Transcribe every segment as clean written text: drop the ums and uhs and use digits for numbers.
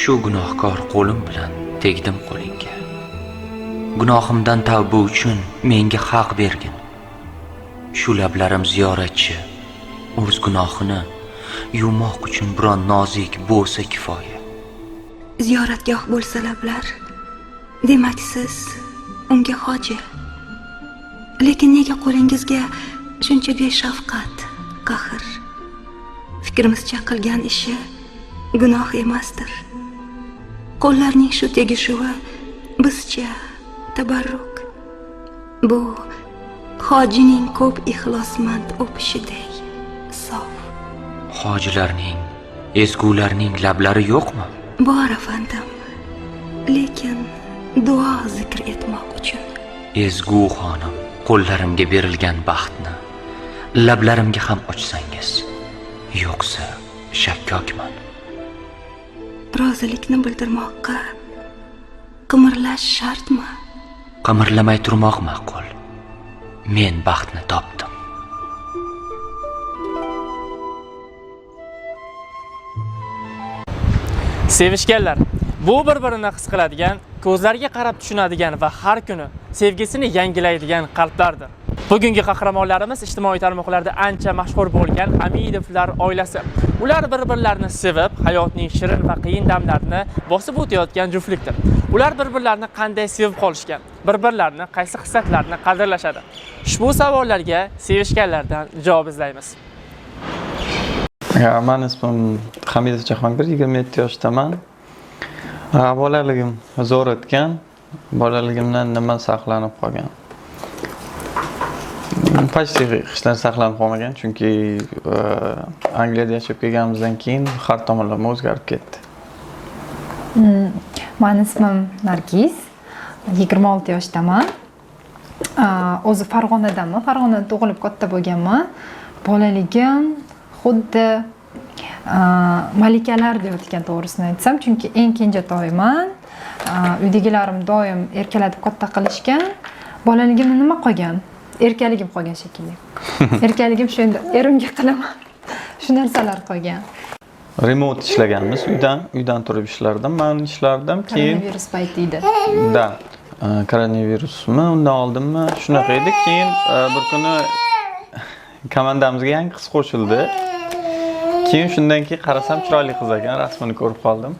Shu gunohkor qo'lim bilan tegdim qo'lingga. Gunohimdan tavba uchun menga haq bergin. Shu lablarim ziyoratchi, o'z gunohini yumoq uchun biron nozik bo'lsa kifoya. Ziyoratgoh bo'lsa lablar, demak siz unga hoji. Lekin nega qo'lingizga shuncha beshafqat, qahr? Fikrimizcha qilgan ishi gunoh emasdir. Qo'llarning shu tegishuvi bizcha tabarruk. Bu hojining ko'p ixlosmand o'pishiday sof. Hojilarning, ezgularning lablari yo'qmi? Bor afandim. Lekin duo zikr etmoq uchun. Ezgu xonim, qo'llarimga berilgan baxtni lablarimga ham ochsangiz, yo'qsa shakkokman. Rozilikni bildirmoqqa qimirlash shartmi? Qimirlamay turmoq ma'qul. Men baxtni topdim. Sevishganlar, bu bir-birini his qiladigan, ko'zlariga qarab tushunadigan va har kuni sevgisini yangilaydigan qalblardir. Bugungi qahramonlarimiz ijtimoiy tarmoqlarda ancha mashhur bo'lgan Amidovlar oilasi. Ular bir-birlarini sevib, hayotning shirin va qiyin damlarini bosib o'tayotgan juftlikdir. Ular bir-birlarini qanday sevib qolishgan? Bir-birlarini qaysi xislatlarni qadrlashadi? Ushbu savollarga sevishganlardan javob izlaymiz. Men ismim Hamidov Jahongir, 27 yoshdaman. Bolaligim zo'r o'tgan. Bolaligimdan nima saqlanib qolgan? Почти hech narsa saqlanib qolmagan, chunki Angliyada yashab kelganimizdan keyin har tomonlama o'zgarib ketdi. Mening ismim Nargiz, 26 yoshdaman. O'zi Farg'onadaman. Farg'onada tug'ilib katta bo'lganman. Bolaligim xuddi malikalar deb o'tgan, to'g'risini aytsam, chunki eng kenjatoyman. Uydagilarim doim erkalatib katta qilishgan. Bolaligimda nima qolgan? Erkaligim qolgan shekilli. Erkaligim shu endi erimga qilaman. Shu narsalar qolgan. Remote ishlaganmiz, uydan turib ishlardim. Men ishlardim, keyin koronavirus payti edi. Da, koronavirusmi, undan oldinmi shunaqa edi. Keyin bir kuni komandamizga yangi qiz qo'shildi. Keyin shundan keyin qarasam chiroyli qiz ekan, rasmini ko'rib qoldim.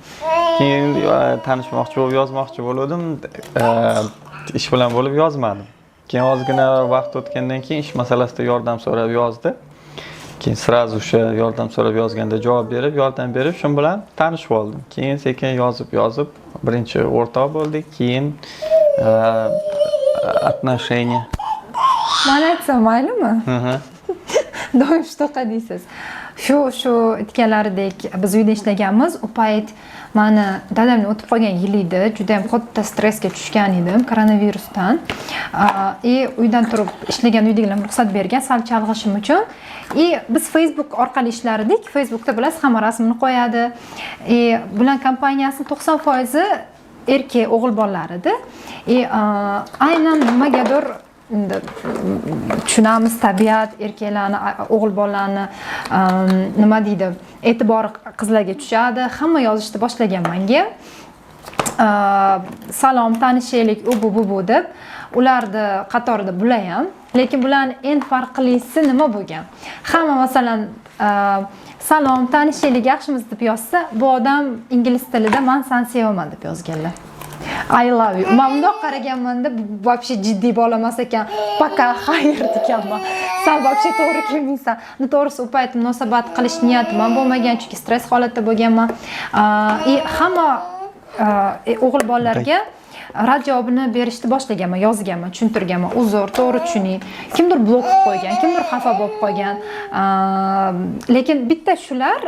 Keyin tanishmoqchi bo'lib, yozmoqchi bo'ldim. Ish bilan bo'lib yozmadim. Keyin ozgina vaqt o'tgandan keyin ish masalasida yordam so'rab yozdi. Keyin sirazu o'sha yordam so'rab yozganda javob berib, yordam berib, shun bilan tanishib oldim. Keyin sekin yozib birinchi o'rtoq bo'ldik. Keyin отношения. Mana aytsam maylimi? Doim shunaqa deysiz. Shu aytganlaridek biz uyda ishlaganmiz. U payt meni dadamning o'tib qolgan yili edi. Juda ham katta stressga tushgan edim koronavirusdan. Uydan turib ishlagan uydagilar ruxsat bergan sal chalg'ishim uchun. Biz Facebook orqali ishlar edik. Facebookda bilasiz, hamma rasmini qo'yadi. Bular kompaniyasining 90% erkak o'g'il bolalar edi. Aynan nimagadir tushunamiz, tabiat erkaklarni, o'g'il bolalarni nima deydi, e'tibori qizlarga tushadi. Hamma yozishni boshlagan menga. Salom, tanishaylik, u bu deb. Ularni qatorida bular ham. Lekin bularning eng farqlisi nima bo'lgan? Hamma masalan salom, tanishaylik, yaxshimiz deb yozsa, bu odam ingliz tilida men seni sevaman deb yozganlar. I love you. Men bundoq qaraganmanda вообще jiddiy bo'lamas ekan. Пока, xayr deganman. Sen вообще to'g'ri kelmaysan. To'g'risi u payt munosabat qilish niyatim bo'lmagan, chunki stress holatda bo'lganman. Hamma o'g'il bolalarga rad javobini berishni boshlaganman, yozganman, tushuntirganman. Uzr, to'g'ri tushuning. Kimdir blok qilib qo'ygan, kimdir xafa bo'lib qolgan. Lekin bitta shular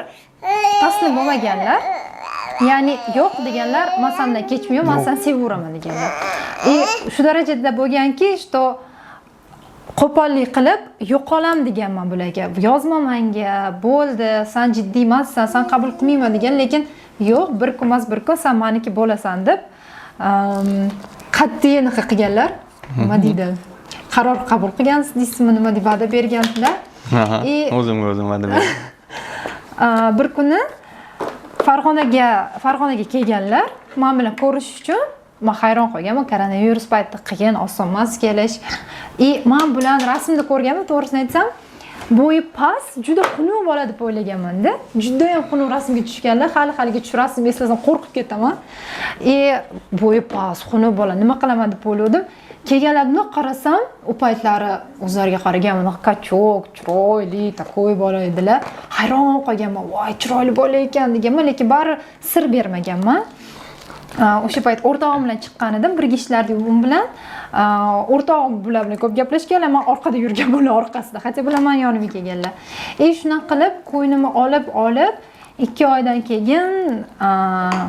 taslim bo'lmaganlar. Ya'ni yo'q deganlar, men sendan kechmayman, men seni sevaveraman deganlar. Shu darajada bo'lganki, что qo'pollik qilib yo'qolam deganman bularga. Yozma menga, bo'ldi, sen jiddiy emassan, sen qabul qilmayman degan, lekin yo'q, bir kun sen meniki bo'lasan deb qat'iy nima qilganlar? Nima deydi? Qaror qabul qilgansiz deysizmi, nima deb va'da berganlar? O'zim va'da berdim. Bir kuni Farg'onaga kelganlar men bilan ko'rishish uchun men hayron qolganman. Koronavirus paytida qiyin, oson emas kelish. Men bilan rasmda ko'rganman, to'g'risini aytsam, bo'yi past, juda xunuk bola deb o'ylaganman-da. Juda ham xunuk rasmga tushganlar. Hali-haligacha shu rasmni eslasam qo'rqib ketaman. Bo'yi past, xunuk bola, nima qilaman deb o'yladim. Kelganlarni qarasam, u paytlari o'zlariga qaragan, kachok, chiroyli, takoy bola edilar. Hayron qolganman. Voy, chiroyli bola ekan deganman, lekin bari sir bermaganman. O'sha payt o'rtog'im bilan chiqqan edim, birga ishlardik u bilan. O'rtog'im bular bilan ko'p gaplashganlar, men orqada yurgan bular orqasida. Hatto bular men yonimga kelganlar. Shunaqa qilib qo'ynimni olib 2 oydan keyin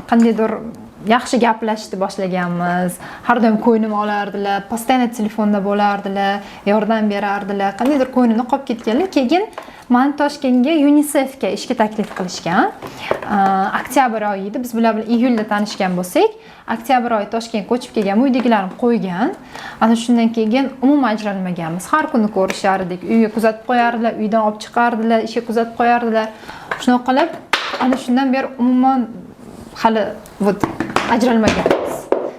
qandaydir yaxshi gaplashishni boshlaganmiz. Har doim qo'ynimni olardilar, постоянно telefonda bo'lardilar, yordam berardilar. Qandaydir qo'ynimni qolib ketganlar. Keyin meni Toshkentga UNICEFga ishga taklif qilishgan. Oktyabr oyi edi. Biz bular bilan iyulda tanishgan bo'lsak, oktyabr oyi Toshkentga ko'chib kelgan, uydagilarim qo'ygan. Ana shundan keyin umuman ajralmaganmiz. Har kuni ko'rishardik, uyga kuzatib qo'yardilar, uydan olib chiqardilar, ishga kuzatib qo'yardilar. Shunaqa qilib, ana shundan beri umuman hali ajralmaganmiz.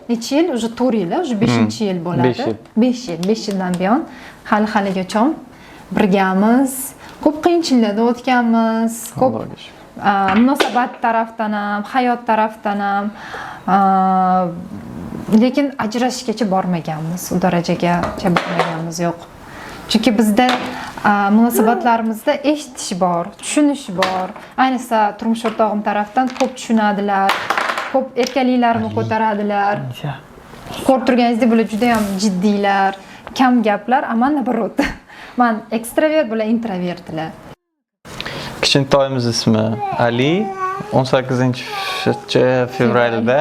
Necha yil? Уже 4 yil, уже 5-yil bo'ladi. 5 yildan buyon hali-haligacha birgamiz. Ko'p qiyinchiliklardan o'tganmiz. Ko'p munosabat tarafdan ham, hayot tarafdan ham, lekin ajrashishgacha bormaganmiz. U darajagacha bormaganmiz, yo'q. Chunki bizda munosabatlarimizda eshitish bor, tushunish bor. Ayniqsa turmush o'rtog'im tarafdan ko'p tushunadilar, ko'p erkaliklarimni ko'taradilar. Ko'rib turganingizdek, bular juda ham jiddiylar, kam gaplar, ammo nabarot. Men ekstravert, bular introvertlar. Kichkintoyimiz ismi Ali, 18-fevralda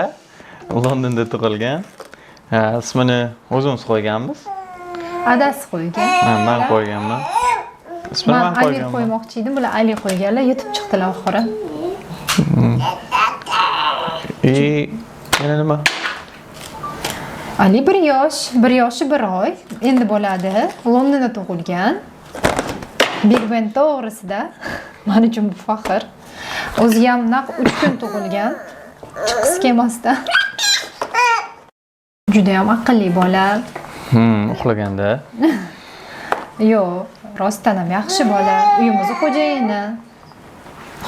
Londonda tug'ilgan. Ismini o'zimiz qo'yganmiz. Adasi qo'ygan. Men qo'yganman. Ismini men Ali qo'ymoqchi edim, bular Ali qo'yganlar, yutib chiqdilar oxiri. Yana nima? Ali 1 yosh, 1 yoshi 1 oy endi bo'ladi. Londonda tug'ilgan. Big Ben to'g'risida men uchun bu faxr. O'zi ham naq 3 kun tug'ilgan. Chiqis kelmasdan. Juda ham aqlli bola. Uxlaganda. Yo'q, rostdan ham yaxshi bola. Uyimizni xo'jayini.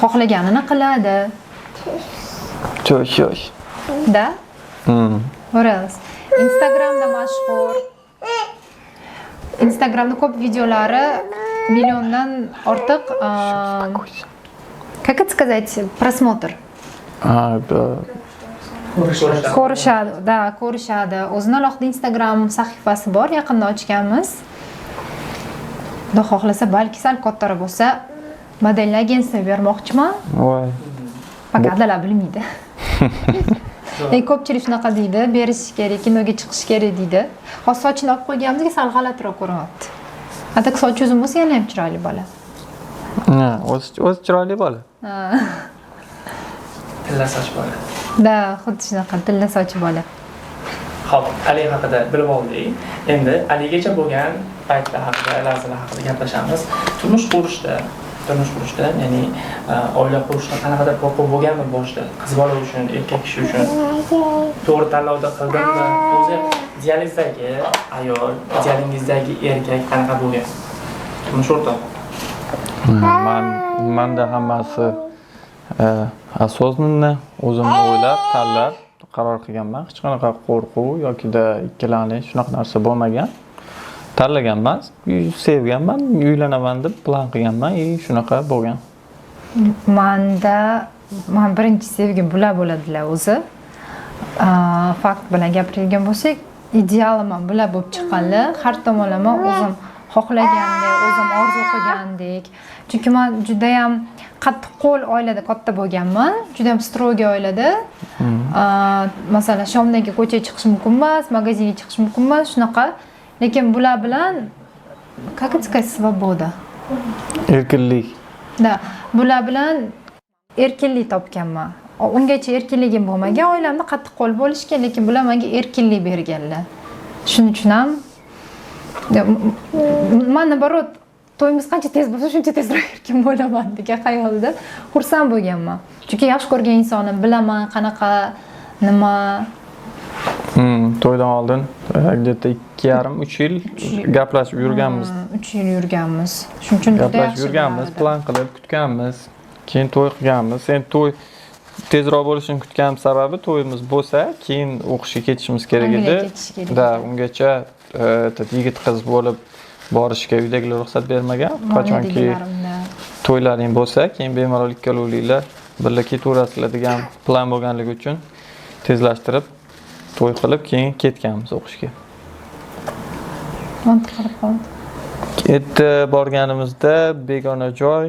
Xohlaganini qiladi. Cho'sh. Da? O'ras. Instagramda mashhur. Instagramda ko'p videolari milliondan ortiq как это сказать, просмотр. Ko'rishadi. O'zining alohida Instagram sahifasi bor, yaqinda ochganmiz. Xudo xohlasa, balki sal kattaroq bo'lsa, modellar agensiyaga bermoqchiman. Voy. Faqat adalar bilmaydi. Ko'pchilik shunaqa deydi, berish kerak, kinoga chiqish kerak deydi. Hozir sochini olib qo'yganimizga sal g'alatiroq ko'rinyapti. Atak soch uzun bo'lsa yana ham chiroyli bola. O'zi chiroyli bola. Tilla soch bola. Da, xuddi shunaqa tilla soch bola. Xo'p, Ali haqida bilib oldik. Endi Aligacha bo'lgan paytlar haqida, lahzalar haqida gaplashamiz. Turmush qurishda, ya'ni oila qurishda qanaqadir qo'rquv bo'lganmi boshida? Qiz bola uchun, erkak kishi uchun to'g'ri tanlovda qildimmi? O'zi idealingizdagi ayol, idealingizdagi erkak qanaqa bo'lgan? Turmush o'rtoq. Menda hammasi осознанно o'zimni o'ylab, tanlab qaror qilganman. Hech qanaqa qo'rquv yoki-da ikkilanish shunaqa narsa bo'lmagan. Tanlaganman, sevganman, uylanaman deb plan qilganman, shunaqa bo'lgan. Men birinchi sevgim bular bo'ladilar o'zi. Fakt bilan gapiradigan bo'lsak, idealim bular bo'lib chiqqanlar. Har tomonlama o'zim xohlagandek, o'zim orzu qilgandek. Chunki men juda ham qattiqqo'l oilada katta bo'lganman. Juda ham stroga oilada. Masalan, shomdagi ko'chaga chiqish mumkin emas, magazinga chiqish mumkin emas, shunaqa. Lekin bular bilan как это сказать, svoboda. Erkinlik. Da, bular bilan erkinlik topganman. Ungacha erkinligim bo'lmagan, oilamda qattiqqo'l bo'lishgan, lekin bular menga erkinlik berganlar. Shuning uchun ham men nabarot to'yimiz qancha tez bo'lsa shuncha tezroq yurgan bo'laman degan xayolda xursand bo'lganman. Chunki yaxshi ko'rgan insonim, bilaman qanaqa nima. To'ydan oldin где-то 2,5-3 yil gaplashib yurganmiz. 3 yil yurganmiz. Shuning uchun juda Gaplashib yaxshi yurganmiz, bo'lardi. plan qilib kutganmiz. Keyin to'y qilganmiz. Endi to'y tezroq bo'lishini kutgan sababi to'yimiz bo'lsa, keyin o'qishga ketishimiz kerak edi. Angliyaga ketish kerak edi. Da, ungacha yigit qiz bo'lib borishga uydagilar ruxsat bermagan. Qachonki to'ylaring bo'lsa, keyin bemalol ikkalovinglar birga ketaverasizlar degan plan bo'lganligi uchun tezlashtirib to'y qilib keyin ketganmiz o'qishga. Mantiqli qoldi. Yerda borganimizda begona joy,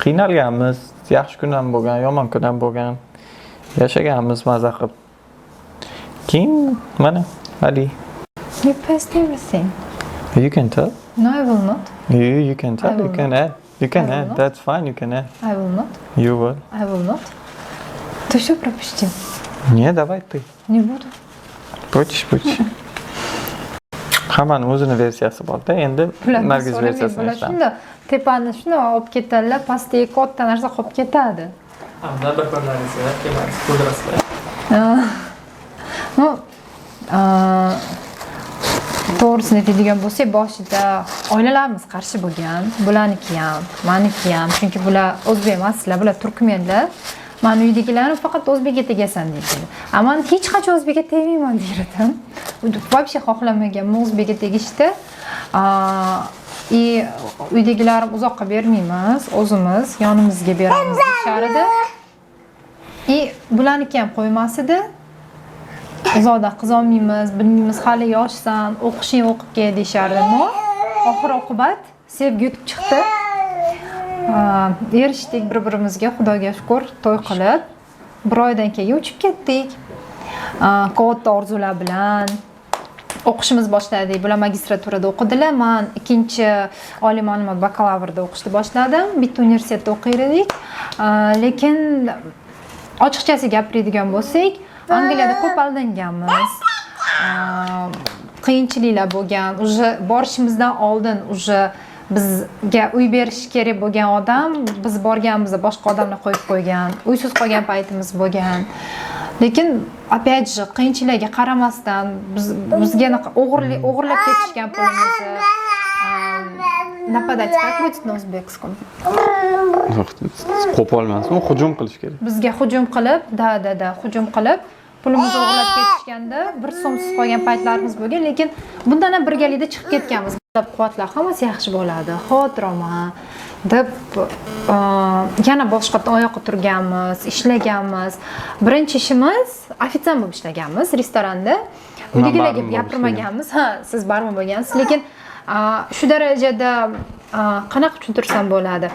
qiynalganmiz, yaxshi kun ham bo'lgan, yomon kun ham bo'lgan. Yashaganmiz maza qilib. Keyin mana, hadi. You passed everything. You can tell. No, I will not. You can tell. I will You can add. You can I will add. not. That's fine. You can add. I will not. You will. I will not. Ты что пропустил? Не, давай ты. Не буду. Puch. Hammaning o'zini versiyasi bor-da. Endi Nargiz versiyasini Bular aytamiz. shunda tepani shuni olib ketadilar, pastga katta narsa qolib ketadi. Hamda bir-birlaringizga kelasiz, to'ldirasizlar. Ну, to'g'risini aytadigan bo'lsak, boshida oilalarimiz qarshi bo'lgan. Bularniki ham, meniki ham, chunki bular o'zbek emaslar, bular turkmenlar. Men uydagilarim faqat o'zbekga tegasan deydi. Men hech qachon o'zbekga tegmayman deyirdim. Вообще xohlamaganman o'zbekga tegishdi. Uydagilarim uzoqqa bermaymiz, o'zimiz yonimizga beramiz deyishar edi. Bularniki ham qo'ymas edi. Uzoqda qiz olmaymiz, bilmaymiz, hali yoshsan, o'qishing o'qib kel deyishardi. No, oxir oqibat sevgi yutib chiqdi. Erishdik bir-birimizga, Xudoga shukr, to'y qilib. Bir oydan keyin uchib ketdik. Katta orzular bilan o'qishimiz boshladik. Bular magistraturada o'qidilar. Men ikkinchi oliy ma'lumot bakalavrda o'qishni boshladim. Bitta universitetda o'qir edik. Lekin ochiqchasi gapiradigan bo'lsak, Angliyada ko'p aldanganmiz. Qiyinchiliklar bo'lgan. Uje borishimizdan oldin bizga uy berish kerak bo'lgan odam, biz borganimizda boshqa odamni qo'yib qo'ygan. Uysiz qolgan paytimiz bo'lgan. Lekin опять же qiyinchiliklarga qaramasdan bizga o'g'irlab ketishgan pulimizni нападать как будет на узбекском? Qo'polmasmi, hujum qilish kerak. Bizga hujum qilib, hujum qilib, pulimizni o'g'irlab ketishganda bir so'msiz qolgan paytlarimiz bo'lgan, lekin bundan ham birgalikda chiqib ketganmiz. Quvvatlar hammasi yaxshi bo'ladi, xotiroma deb yana boshqa oyoqqa turganmiz, ishlaganmiz. Birinchi ishimiz ofitsiant bo'lib ishlaganmiz restoranda. Uydagilarga gapirmaganmiz. Ha, siz barman bo'lgansiz, lekin shu darajada qanaqa tushuntirsam bo'ladi.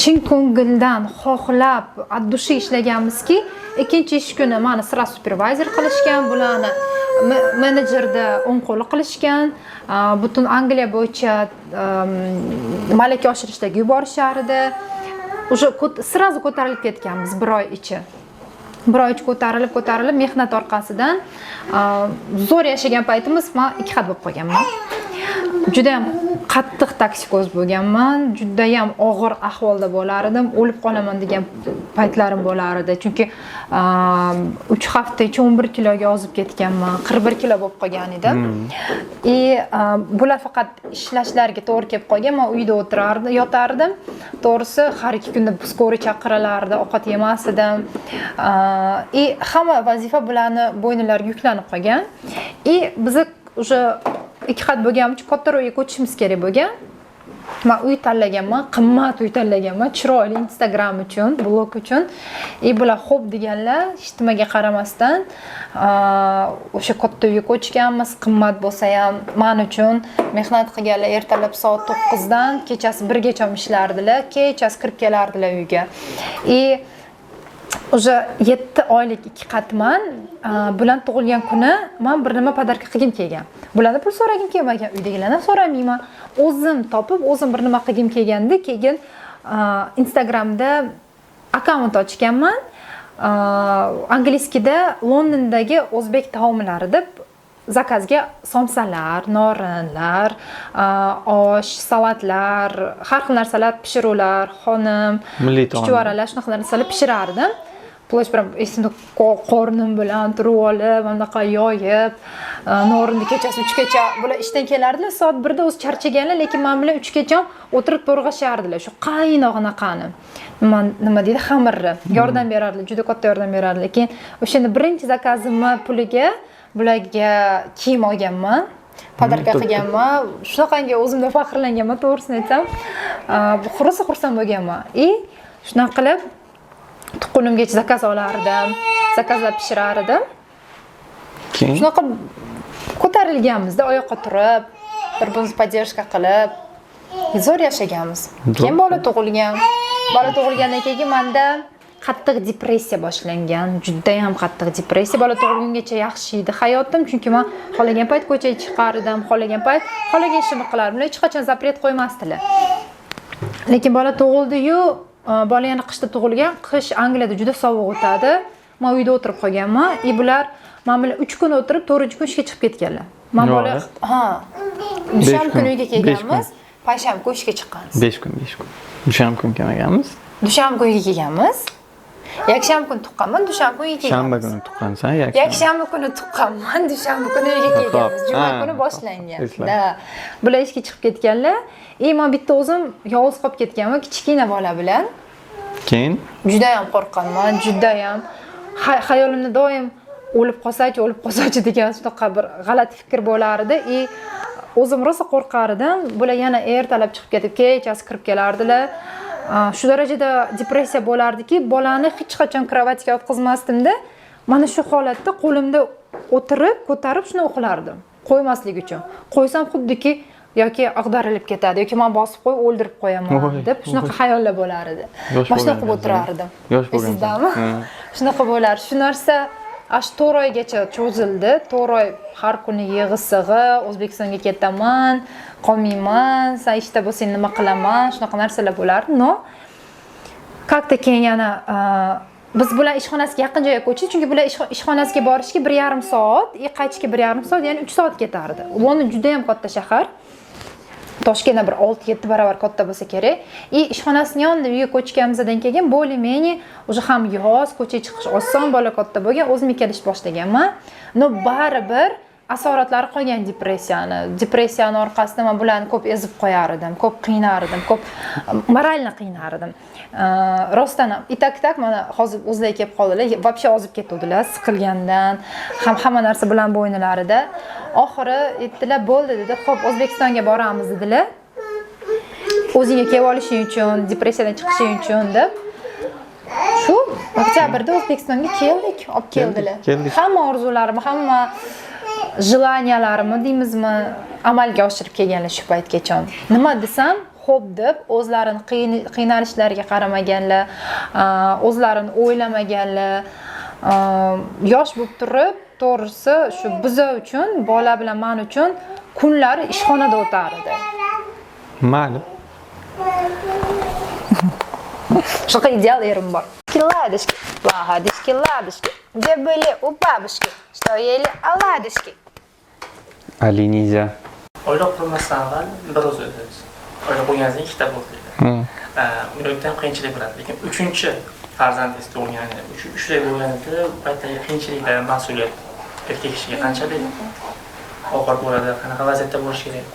Chin ko'ngildan xohlab, ad-dushi ishlaganmizki, ikkinchi ish kuni meni sira supervizor qilishgan, bularni menejerda o'ng qo'li qilishgan. Butun Angliya bo'yicha malaka oshirishlarga yuborishar edi. Уже sirazu ko'tarilib ketganmiz bir oy ichi. Bir oy ichi ko'tarilib mehnat orqasidan zo'r yashagan paytimiz men 2 xat bo'lib qolganman. Juda ham qattiq toksikoz bo'lganman, juda ham og'ir ahvolda bo'lar edim, o'lib qolaman degan paytlarim bo'lar edi. Chunki 3 hafta ichida 11 kiloga ozib ketganman, 41 kilo bo'lib qolgan edim. Bular faqat ishlashlariga to'g'ri kelib qolgan, men uyda o'tirardim, yotardim. To'g'risi, har 2 kunda skoriy chaqirilardi, ovqat yemas edim. Hamma vazifa bularni bo'ynilariga yuklanib qolgan. Biz уже 2 xat bo'lgani uchun katta uyga ko'chishimiz kerak bo'lgan. Men uy tanlaganman, qimmat uy tanlaganman, chiroyli Instagram uchun, blog uchun. Bular xo'p deganlar, hech nimaga qaramasdan o'sha katta uyga ko'chganmiz. Qimmat bo'lsa ham men uchun mehnat qilganlar ertalab soat 9 dan kechasi 1 gacha ishlardilar, kechasi kirib kelardilar uyga. Уже 7 oylik 2 qatman, bulan tug'ilgan kuni men bir nima podarka qilgim kelgan. Bulardan pul so'ragim kelmagan, uydagilardan so'ramayman. O'zim topib, o'zim bir nima qilgim kelganda, keyin Instagramda akkaunt ochganman. Angliyskida Londondagi o'zbek taomlari deb zakazga somsalar, norinlar, osh, salatlar, har xil narsalar pishiruvlar, xonim, Milliy taom. chuchvaralar, shunaqa narsalar pishirardim. Plush bilan esimda qornim bilan turib olib, bunaqa yoyib, norinni kechasi 3 gacha bular ishdan kelardilar, soat 1da o'zi charchaganlar, lekin men bilan 3 gacha o'tirib to'rg'ashardilar. Shu qaynoq anaqani. Nima deydi, xamirni yordam berardilar, juda katta yordam berardilar. Lekin o'shanda birinchi zakazimni puliga bularga kiyim olganman. Podarka qilganman. Shunaqangi o'zimda faxrlanganman, to'g'risini aytsam. Xursand bo'lganman. Shunaqa qilib tuqqunimgacha zakaz olardim, zakazlab pishirar edim. Keyin Shunaqa ko'tarilganmizda, oyoqqa turib, bir-birimizni podдержка qilib, zo'r yashaganmiz. Keyin bola tug'ilgan. Bola tug'ilgandan keyin menda qattiq depressiya boshlangan. Juda ham qattiq depressiya. Bola tug'ilgungacha yaxshi edi hayotim, chunki men xohlagan payt ko'chaga chiqardim, xohlagan payt xohlagan ishimni qilardim. Hech qachon zapret qo'ymasdilar. Lekin bola tug'ildi-yu, bola yana qishda tug'ilgan. Qish Angliyada juda sovuq o'tadi. Men uyda o'tirib qolganman. Bular men bilan 3 kun o'tirib, 4-kun ishga chiqib ketganlar. Men bola dushanba kuni uyga kelganmiz, payshanba kuni ishga chiqqanmiz. 5 kun. Dushanba kuni kelmaganmiz. Dushanba kuniga kelganmiz. Yakshanba kuni tuqqanman, dushanba kuniga kelganmiz. Shanba kuni tuqqansan, yakshanba kuni tuqqanman, dushanba kuni uyga kelganmiz. Juma kuni boshlangan. Da. Bular ishga chiqib ketganlar. Men bitta o'zim yolg'iz qolib ketganman, kichkina bola bilan. Keyin juda ham qo'rqqanman, juda ham xayolimda doim o'lib qolsachi degan shunaqa bir g'alati fikr bo'lar edi. O'zim rosa qo'rqar edim. Bular yana ertalab chiqib ketib, kechasi kirib kelardilar. Shu darajada depressiya bo'lardiki, bolani hech qachon kravatga o'tkazmasdimda. Mana shu holatda qo'limda o'tirib, ko'tarib shuni uxlardim. Qo'ymaslik uchun. Qo'ysam xuddiki yoki ag'darilib ketadi yoki men bosib qo'yib o'ldirib qo'yaman deb shunaqa xayollar bo'lar edi. Boshqa qilib o'tirardim. Yosh bo'lgan. Sizdami? Shunaqa bo'lar. Shu narsa 4 oygacha cho'zildi. 4 oy har kuni yig'i-sig'i, O'zbekistonga ketaman, qolmayman, sen ishda bo'lsang nima qilaman, shunaqa narsalar bo'lardi. No. Как-то keyin yana biz bilan ishxonasiga yaqin joyga ko'chdik, chunki bular ishxonasiga borishga 1,5 soat, qaytishga 1,5 soat, ya'ni 3 soat ketardi. London juda ham katta shahar. Toshkentdan bir 6-7 barobar katta bo'lsa kerak. Ishxonasining yonida uyga ko'chganimizdan keyin bo'li-meni o'sha ham yoz, ko'chaga chiqish oson, bola katta bo'lgan, o'zim kelish boshlaganman. No baribir asoratlari qolgan depressiyani orqasida men bularni ko'p ezib qo'yar edim, ko'p qiynar edim, ko'p moralni qiynar edim. Rostdan ham itak mana hozir o'zlari kelib qoldilar, вообще ozib ketuvdilar siqilgandan, hamma narsa bilan bo'yinlarida. Oxiri aytdilar, bo'ldi dedi, xo'p O'zbekistonga boramiz dedilar. O'zingga kelib olishing uchun, depressiyadan chiqishing uchun deb. Shu oktyabrda O'zbekistonga keldik, olib keldilar. Hamma orzularim, hamma jilaniyalarimni deymizmi, amalga oshirib kelganlar shu paytgacha. Nima desam, xo'p deb o'zlarini qiynalishlariga qaramaganlar, o'zlarini o'ylamaganlar. Yosh bo'lib turib, to'g'risi shu biza uchun, bola bilan men uchun kunlari ishxonada o'tar edi. Mayli. Shunaqa ideal erim bor. Ладушки, ладушки, ладушки, где были у бабушки, что ели оладушки. Aliniza. Oila qurmasdan avval bir o'z o'zingiz. Oila qurganingizda ikkita bo'ldi. Uyda qiyinchilik bo'ladi, lekin 3-farzandingiz tug'ilgani, 3 bo'lganida bu paytdagi qiyinchiliklar, mas'uliyat erkak kishiga qanchalik og'ir bo'ladi, qanaqa vaziyatda bo'lish kerak?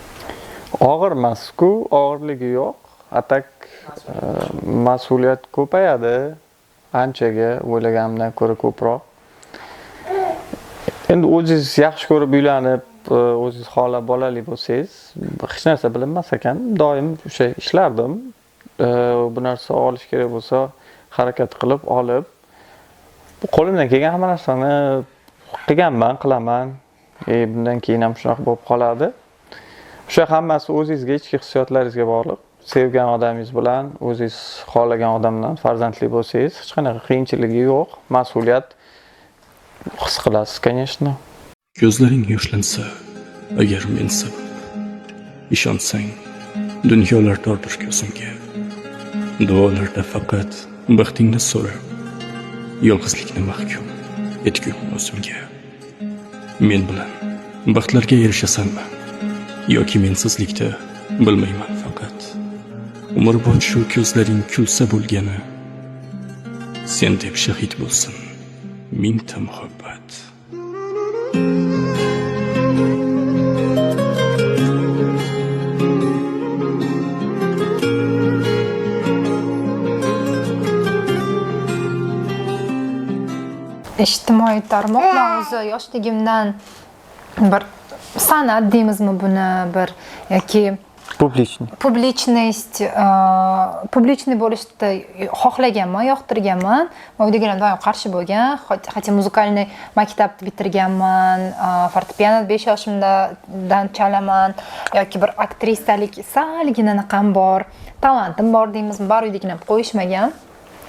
Og'ir emas-ku, og'irligi yo'q. Atak mas'uliyat ko'payadi. Anchaga o'ylaganimdan ko'ra ko'proq. Endi o'zingiz yaxshi ko'rib uylanib, o'zingiz xohlab bolali bo'lsangiz, hech narsa bilinmas ekan. Doim o'sha ishlardim. Bu narsa olish kerak bo'lsa, harakat qilib olib, qo'limdan kelgan hamma narsani qilaman. Bundan keyin ham shunaqa bo'lib qoladi. O'sha hammasi o'zingizga, ichki hissiyotlaringizga bog'liq. Sevgan odamingiz bilan, o'zingiz xohlagan odamdan farzandli bo'lsangiz, hech qanaqa qiyinchiligi yo'q. Mas'uliyat his qilasiz, конечно. Ko'zlaring yoshlansa, agar men sabab ishonsang, dunyolar tordir ko'zimga. Duolarda faqat baxtingni so'rab, yolg'izlikni mahkum etgum o'zimga. Men bilan Baxtlarga erishasanmi yoki mensizlikda bilmayman faqat. Umrbod shu ko'zlaring kulsa bo'lgani, sen deb shahid bo'lsin mingta muhabbat. Ijtimoiy tarmoq men o'zi yoshligimdan bir san'at deymizmi buni, bir yoki publichность bo'lishni xohlaganman, yoqtirganman. Men uydagilar doim qarshi bo'lgan. Hatto muzikalniy maktabni bitirganman, fortepiano 5 yoshimdan chalaman yoki bir aktrisalik salgina naqam bor, talentim bor deymizmi, bari uydagilar qo'yishmagan.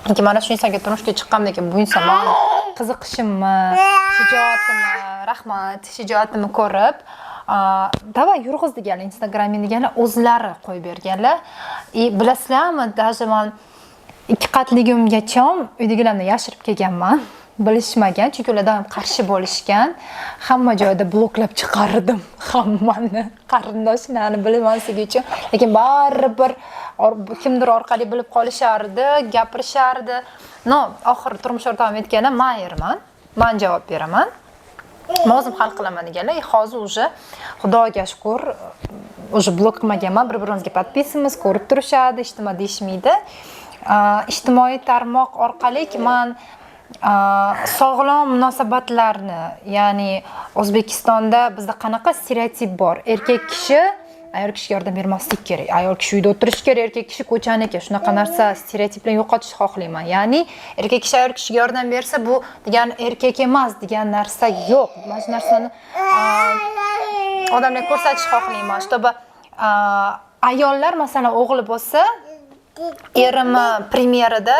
Lekin mana shu insonga turmushga chiqqandan keyin bu inson meni qiziqishimni, shijoatimni ko'rib, davay yurg'iz deganlar, Instagram'ga deganlar o'zlari qo'yib berganlar. Bilasizlarmi, даже men 2 qatligimgacha uydagilarni yashirib kelganman. Bilishmagan, chunki ular doim qarshi bo'lishgan. Hamma joyda bloklab chiqardim, hammani, qarindoshlarni bilmasligi uchun. Lekin baribir kimdir orqali bilib qolishardi, gapirishardi. Oxiri turmush o'rtog'im aytganlar, men javob beraman. Men o'zim hal qilaman deganlar. Hozir уже Xudoga shukr, уже blok qilmaganman, bir-birimizga podpisimiz, ko'rib turishadi, ijtimoiy deyishmaydi. Ijtimoiy tarmoq orqali men sog'lom munosabatlarni, ya'ni O'zbekistonda bizda qanaqa stereotip bor? Erkak kishi ayol kishiga yordam bermaslik kerak. Ayol kishi uyda o'tirish kerak, erkak kishi ko'chaniki. Shunaqa narsa, stereotiplarni yo'qotishni xohlayman. Ya'ni erkak kishi ayol kishiga yordam bersa, bu degan erkak emas degan narsa yo'q. Mana shu narsani odamlarga ko'rsatishni xohlayman. Чтобы ayollar, masalan, o'g'li bo'lsa, erimni premyerida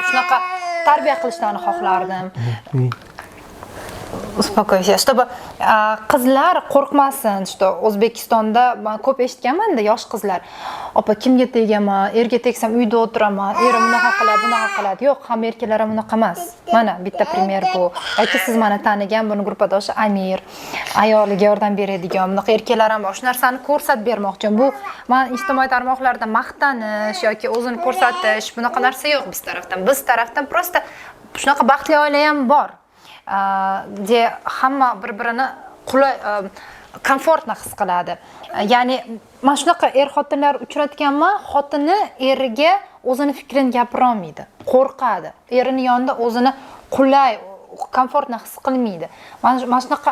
shunaqa tarbiya qilishlarini xohlardim. Uspokойся, чтобы qizlar qo'rqmasin, что O'zbekistonda men ko'p eshitganman-da, yosh qizlar. Opa, kimga tegaman? Erga tegsam uyda o'tiraman, erim bunaqa qiladi, bunaqa qiladi. Yo'q, hamma erkaklar ham bunaqa emas. Mana bitta premyer bu. Yoki siz meni tanigan, buni gruppadoshi Amir, ayoliga yordam beradigan, bunaqa erkaklar ham bor. Shu narsani ko'rsatib bermoqchiman. Bu men ijtimoiy tarmoqlarda maqtanish yoki o'zini ko'rsatish, bunaqa narsa yo'q biz tarafdan. Biz tarafdan prosta shunaqa baxtli oila ham bor. De hamma bir-birini qulay, komfortni his qiladi. Ya'ni men shunaqa xotinlar uchratganman, xotini eriga o'zini fikrini gapira olmaydi, qo'rqadi. Erining yonida o'zini qulay, komfortni his qilmaydi. Men shunaqa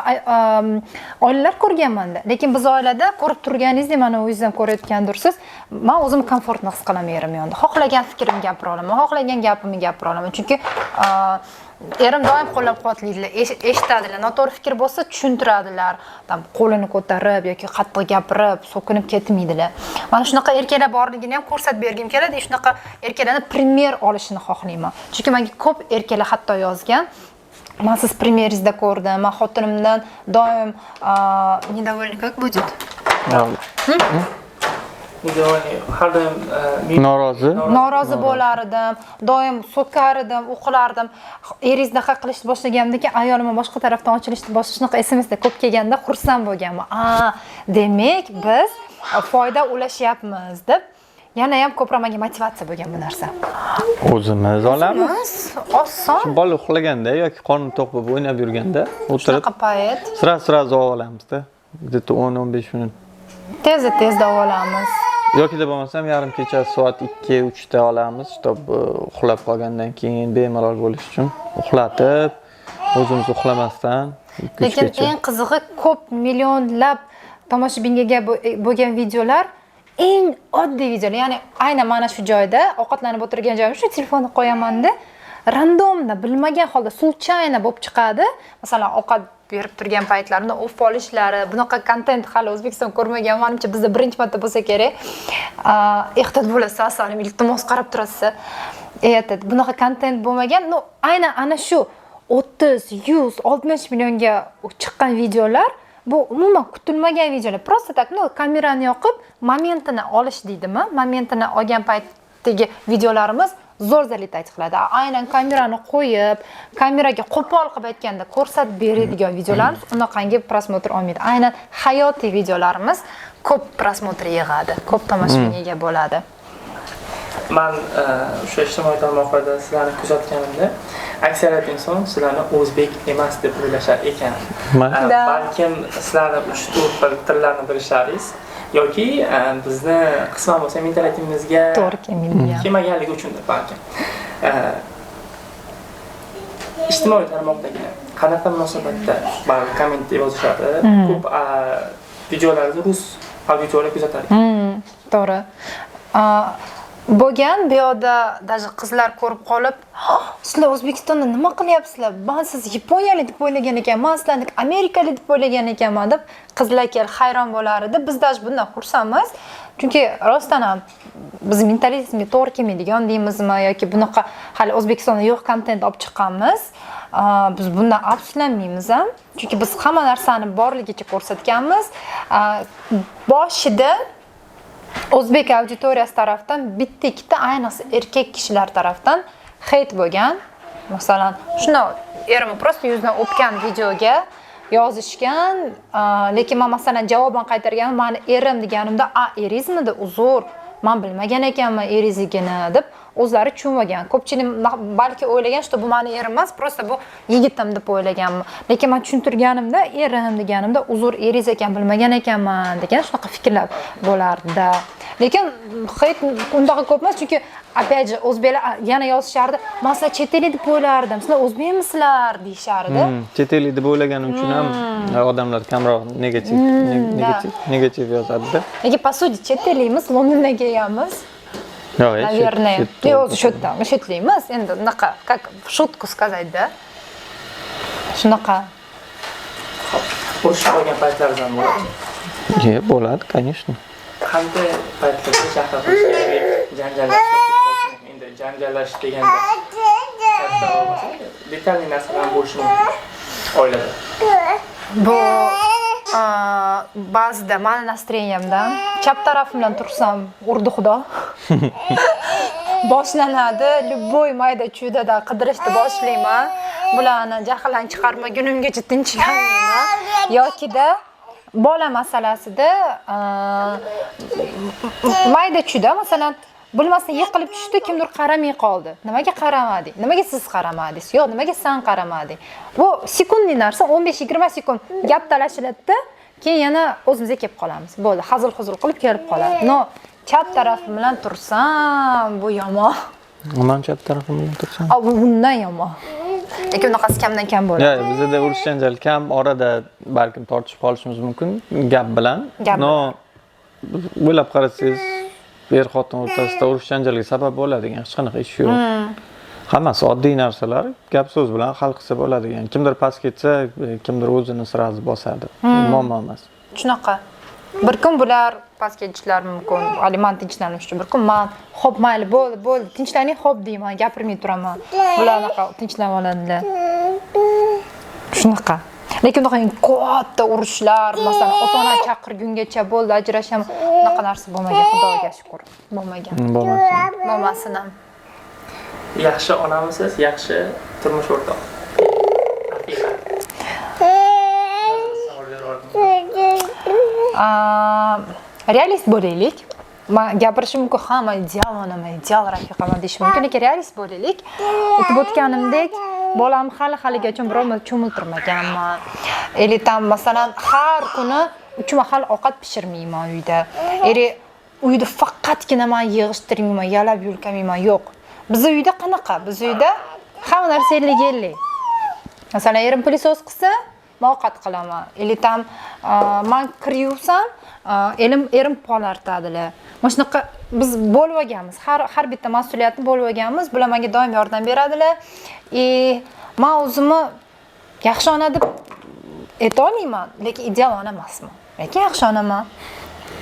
oilalar ko'rganman-da. Lekin biz oilada ko'rib turganingizdek, mana o'zingiz ham ko'rayotgandirsiz, men o'zim komfortni his qilaman erim yonida. Xohlagan fikrimni gapira olaman, xohlagan gapimni gapira olaman. Chunki erim doim qo'llab-quvvatlaydilar, eshitadilar, noto'g'ri fikr bo'lsa tushuntiradilar. Qo'lini ko'tarib yoki qattiq gapirib, so'kinib ketmaydilar. Mana shunaqa erkaklar borligini ham ko'rsatib bergim keladi. Shunaqa erkaklarni premyer olishini xohlayman. Chunki menga ko'p erkaklar hatto yozgan. Men siz premyeringizda ko'rdim. Men xotinimdan doim недовольный как будет? Har doim norozi bo'lardim, doim so'kardim, o'qilardim. Eringizni qilishni boshlaganimdan keyin ayolim boshqa tarafdan ochilishni boshlash, shunaqa SMS-da ko'p kelganda xursand bo'lganman. Demak biz foyda ulashyapmiz deb yana ham ko'proq menga motivatsiya bo'lgan bu narsa. O'zimiz olamiz. Oson. Bola uxlaganda yoki qorni to'q bo'lib o'ynab yurganda o'tirib payt sira olamizda. Где-то 10-15 minut. Tez-tezda olamiz. Yoki da bo'lmasam yarim kecha soat 2-3 da olamiz, чтобы uxlab qolgandan keyin bemalol bo'lish uchun uxlatib, o'zimiz uxlamasdan. Lekin eng qizig'i ko'p millionlab tomoshabinga bo'lgan videolar eng oddiy videolar. Ya'ni aynan mana shu joyda ovqatlanib o'tirgan joyim shu telefonni qo'yaman-da, randomda bilmagan holda случайно bo'lib chiqadi. Masalan, ovqat berib turgan paytlarimda o'f olishlari, bunaqa kontent hali O'zbekiston ko'rmagan, menimcha bizda birinchi marta bo'lsa kerak. Ehtiyot bo'lasiz, asolim iltimos qarab turasiz. Bunaqa kontent bo'lmagan. Aynan ana shu 30, 100, 60 millionga chiqqan videolar bu umuman kutilmagan videolar. Просто так, kamerani yoqib, momentini olish deydimi? Momentini olgan paytdagi videolarimiz zo'r zalitать qiladi. Aynan kamerani qo'yib, kameraga qo'pol qilib aytganda ko'rsatib beradigan videolarimiz unaqangi prosmotr olmaydi. Aynan hayotiy videolarimiz ko'p prosmotr yig'adi, ko'p tomoshabinga ega bo'ladi. Men o'sha ijtimoiy tarmoqlarda sizlarni kuzatganimda aksariyat inson sizlarni o'zbek emas deb o'ylashar ekan. Balkim sizlarni 3-4 xil tillarni bilishlaringiz yoki bizni qisman bo'lsa mentalitimizga to'g'ri kelmaganligi uchundir balkim. Ijtimoiy tarmoqdagi qanaqa munosabatda baribir komment yozishadi. Ko'p videolarni rus auditoriya kuzatar ekan. To'g'ri. Bo'lgan bu yoqda даже qizlar ko'rib qolib, "Sizlar O'zbekistonda nima qilyapsizlar? Men siz yaponiyalik deb o'ylagan ekanman, sizlarni amerikalik deb o'ylagan ekanman" deb qizlar kelib hayron bo'lar edi. Biz даже bundan xursandmiz. Chunki rostdan ham biz mentalitimizga to'g'ri kelmaydigan deymizmi yoki bunaqa hali O'zbekistonda yo'q kontent olib chiqqanmiz. Biz bundan afsuslanmaymiz ham. Chunki biz hamma narsani borligicha ko'rsatganmiz. Boshida O'zbek auditoriyasi tarafdan bitta-ikkita ayniqsa erkak kishilar tarafdan hate bo'lgan. Masalan, shuni erim prosta yuzidan o'pgan videoga yozishgan, lekin men masalan javoban qaytarganim, meni erim deganimda, erizmidi, uzr, men bilmagan ekanman erizligini deb o'zlari tushunmagan. Ko'pchilik balki o'ylagan, что bu meni erim emas, prosta bu yigitim deb o'ylaganman. Lekin men tushuntirganimda, erim deganimda, uzr, eriz ekan, bilmagan ekanman degan shunaqa fikrlar bo'lardi. Lekin hate undaqa ko'p emas, chunki опять же o'zbeklar yana yozishardi. Men sizlar chet ellik deb o'ylardim. Sizlar o'zbekmisizlar deyishardi. Chet ellik deb o'ylaganim uchun ham odamlar kamroq negativ yozadi-da. Lekin по сути chet ellikmiz, Londondan kelganmiz. Наверное. Yo'q, shotlaymiz. Endi unaqa, как в шутку сказать-da. Shunaqa. Urush bo'lgan paytlaringiz ham bo'ladi. Bo'ladi, конечно. Qanday paytlarda shahar qilishga janjallash endi janjallash deganda detalli narsalar bo'lishi mumkin oilada. Bu ba'zida meni настроениямdan chap tarafimdan tursam urdi xudo. Boshlanadi, любой mayda-chuyda qidirishni boshlayman. Bularni jahldan chiqarmagunimgacha tinchlanmayman. Yokida bola masalasida mayda-chuyda masalan bilmasdan yiqilib tushdi, kimdir qaramay qoldi. Nimaga qaramading? Nimaga siz qaramadingiz? Yo'q, nimaga sen qaramading? Bu sekundli narsa, 15-20 sekund gap talashiladi, keyin yana o'zimizga kelib qolamiz. Bo'ldi, hazil-huzul qilib kelib qoladi. No, chap tarafim bilan tursam, bu yomon. Men chap tarafim bilan tursam? Bu bundan yomon. Lekin unaqasi kamdan kam bo'ladi. Yo'q, bizda urush janjal kam, orada balkim tortishib qolishimiz mumkin gap bilan. No, o'ylab qarasangiz, er-xotin o'rtasida urush janjalga sabab bo'ladigan hech qanaqa ish yo'q. Hammasi oddiy narsalar, gap so'z bilan hal qilsa bo'ladigan. Kimdir past ketsa, kimdir o'zini sirasi bosadi. Muammo emas. Shunaqa. Bir kun bular past ketishlari mumkin. Men tinchlanish uchun bir kun men xo'p mayli, bo'ldi, tinchlanib xo'p deyman, gapirmay turaman. Bular unaqa tinchlanib oladilar. Shunaqa. Lekin unaqa katta urushlar, masalan, ota-ona chaqirgungacha bo'ldi, ajrasham, unaqa narsa bo'lmagan, Xudoga shukr. Bo'lmagan. Bo'lmasin ham. Yaxshi onamisiz, yaxshi turmush o'rtoq. Realist bo'laylik. Men gapirishim mumkin, hamma ideal onaman, ideal rafiqaman deyish mumkin, lekin realist bo'laylik. Aytib o'tganimdek, bolam hali-haligacha biror cho'miltirmaganman. Elitam masalan, har kuni 3 mahal ovqat pishirmayman uyda. Uyda faqatgina men yig'ishtirmayman, yalab yulkamayman, yo'q. Bizning uyda qanaqa? Biz uyda hamma narsa 50-50. Masalan, erim pilisos qilsa, men ovqat qilaman. Elitam men kir yuvsam, erim pol artadilar. Mana shunaqa biz bo'lib olganmiz. Har bitta mas'uliyatni bo'lib olganmiz. Bular menga doim yordam beradilar. Men o'zimni yaxshi ona deb ayta olmayman, lekin ideal ona emasman. Lekin yaxshi onaman.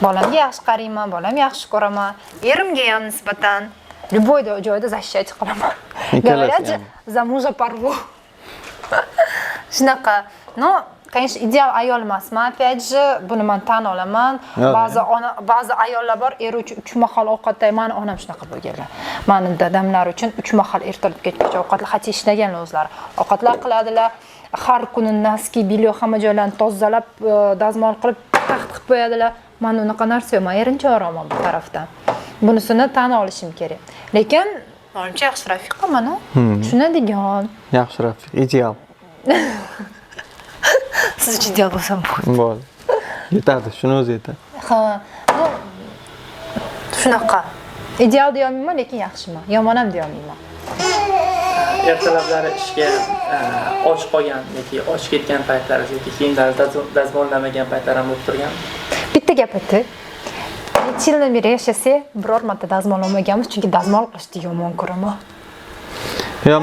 Bolamga yaxshi qarayman, bolamni yaxshi ko'raman. Erimga ham nisbatan любой joyda защищать qilaman. Говорят, за мужа порву. Shunaqa. No, конечно, ideal ayol emasman, опять же, buni men tan olaman. Ba'zi ayollar bor, eri uchun 3 mahal ovqatda, meni onam shunaqa bo'lganlar. Meni dadamlar uchun 3 mahal ertalab kechgacha ovqatlar, hatto ishlaganlar o'zlari. Ovqatlar qiladilar. Har kuni noski, bilyo hamma joylarni tozalab, dazmol qilib, taxt qilib qo'yadilar. Men unaqa narsa yo'q. Men erincha oraman bu tarafdan. Bunisini tan olishim kerak. Lekin menimcha yaxshi rafiqa mana. Tushunadigan. Yaxshi rafiq, ideal. Siz uchun ideal bo'lsam Bo'ldi. Yetadi, shuni o'zi yetadi. ha, shunaqa. Ideal deya olmayman, lekin yaxshiman. Yomon ham deya olmayman. Ertalablari ishga och qolgan yoki och ketgan paytlaringiz yoki kiyimlarni dazmollamagan paytlar ham bo'lib turgan. Bitta gap aytay. Necha yildan beri yashasak, biror marta dazmol olmaganmiz, chunki dazmol qilishni yomon ko'raman. Yo,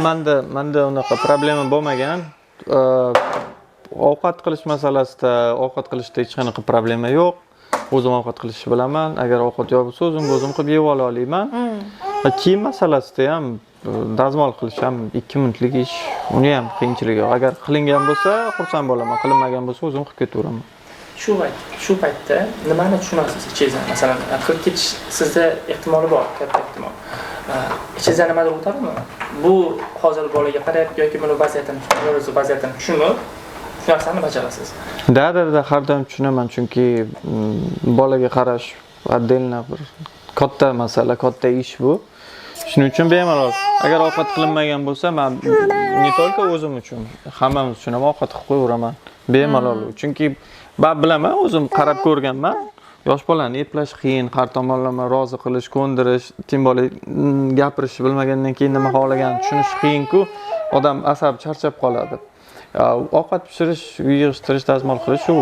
menda unaqa problema bo'lmagan. Ovqat qilish masalasida, ovqat qilishda hech qanaqa problema yo'q. O'zim ovqat qilishni bilaman. Agar ovqat yo'q bo'lsa, o'zim qilib yeb ola olaman. Kiyim masalasida ham dazmol qilish ham 2 minutlik ish. Uni ham qiyinchiligi yo'q. Agar qilingan bo'lsa, xursand bo'laman. Qilinmagan bo'lsa, o'zim qilib ketaveraman. Shu paytda nimani tushunasiz ichingizdan? Masalan, qilib ketish sizda ehtimoli bor, katta ehtimol. Ichingizdan nimadir o'tadimi? Bu hozir bolaga qarab yoki buni vaziyatini tushunib, shu narsani bajarasiz. Da, har doim tushunaman, chunki bolaga qarash отдельно bir katta masala, katta ish bu. Shuning uchun bemalol. Agar ovqat qilinmagan bo'lsa, men ne только o'zim uchun, hammamiz uchun ham ovqat qilib qo'yaveraman. Bemalol. Chunki bilaman, o'zim qarab ko'rganman. Yosh bolani eplash qiyin, har tomonlama rozi qilish, ko'ndirish, tim bola gapirish bilmagandan keyin nima xohlaganini tushunish qiyin-ku, odam asab charchab qoladi. Ovqat pishirish, uy yig'ishtirish, dazmol qilish u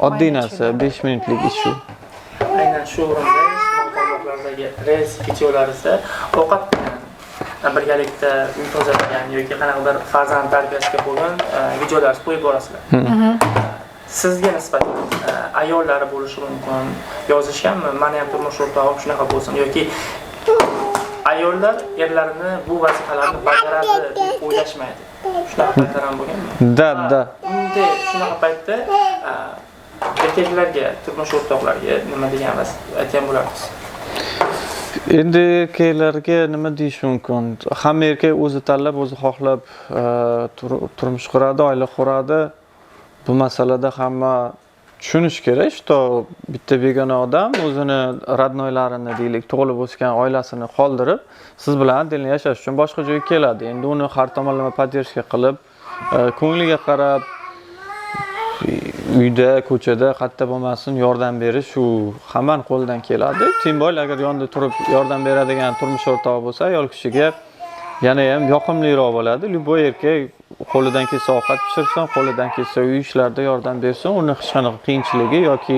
oddiy narsa, 5 minutlik ish shu. Aynan shu o'rinda tarmoqlardagi reels videolaringizda ovqat birgalikda uy tozalagan yoki qanaqa bir farzand tarbiyasiga bo'lgan videolar qo'yib borasizlar. Sizga nisbatan ayollari bo'lishi mumkin, yozishganmi? Meni ham turmush o'rtog'im shunaqa bo'lsin yoki ayollar erlarini bu vazifalarni bajaradi deb o'ylashmaydi. Shunaqa paytlar ham bo'lganmi? Da. Unda shunaqa paytda erkaklarga, turmush o'rtoqlarga nima degan aytgan bo'larsiz? Endi erkaklarga nima deyish mumkin? Hamma erkak o'zi tanlab, o'zi xohlab turmush quradi, oila quradi. Bu masalada hamma tushunish kerak, что bitta begona odam o'zini radnoylarini, deylik, tug'ilib o'sgan oilasini qoldirib, siz bilan отдельно yashash uchun boshqa joyga keladi. Endi uni har tomonlama поддержка qilib, ko'ngliga qarab, uyda, ko'chada qayerda bo'lmasin yordam berish u hammaning qo'lidan keladi. Tim boy agar yonida turib yordam beradigan turmush o'rtog'i bo'lsa, ayol kishiga yana ham yoqimliroq bo'ladi. Любой erkak qo'lidan kelsa ovqat pishirsin, qo'lidan kelsa uy ishlarida yordam bersin, uni hech qanaqa qiyinchiligi yoki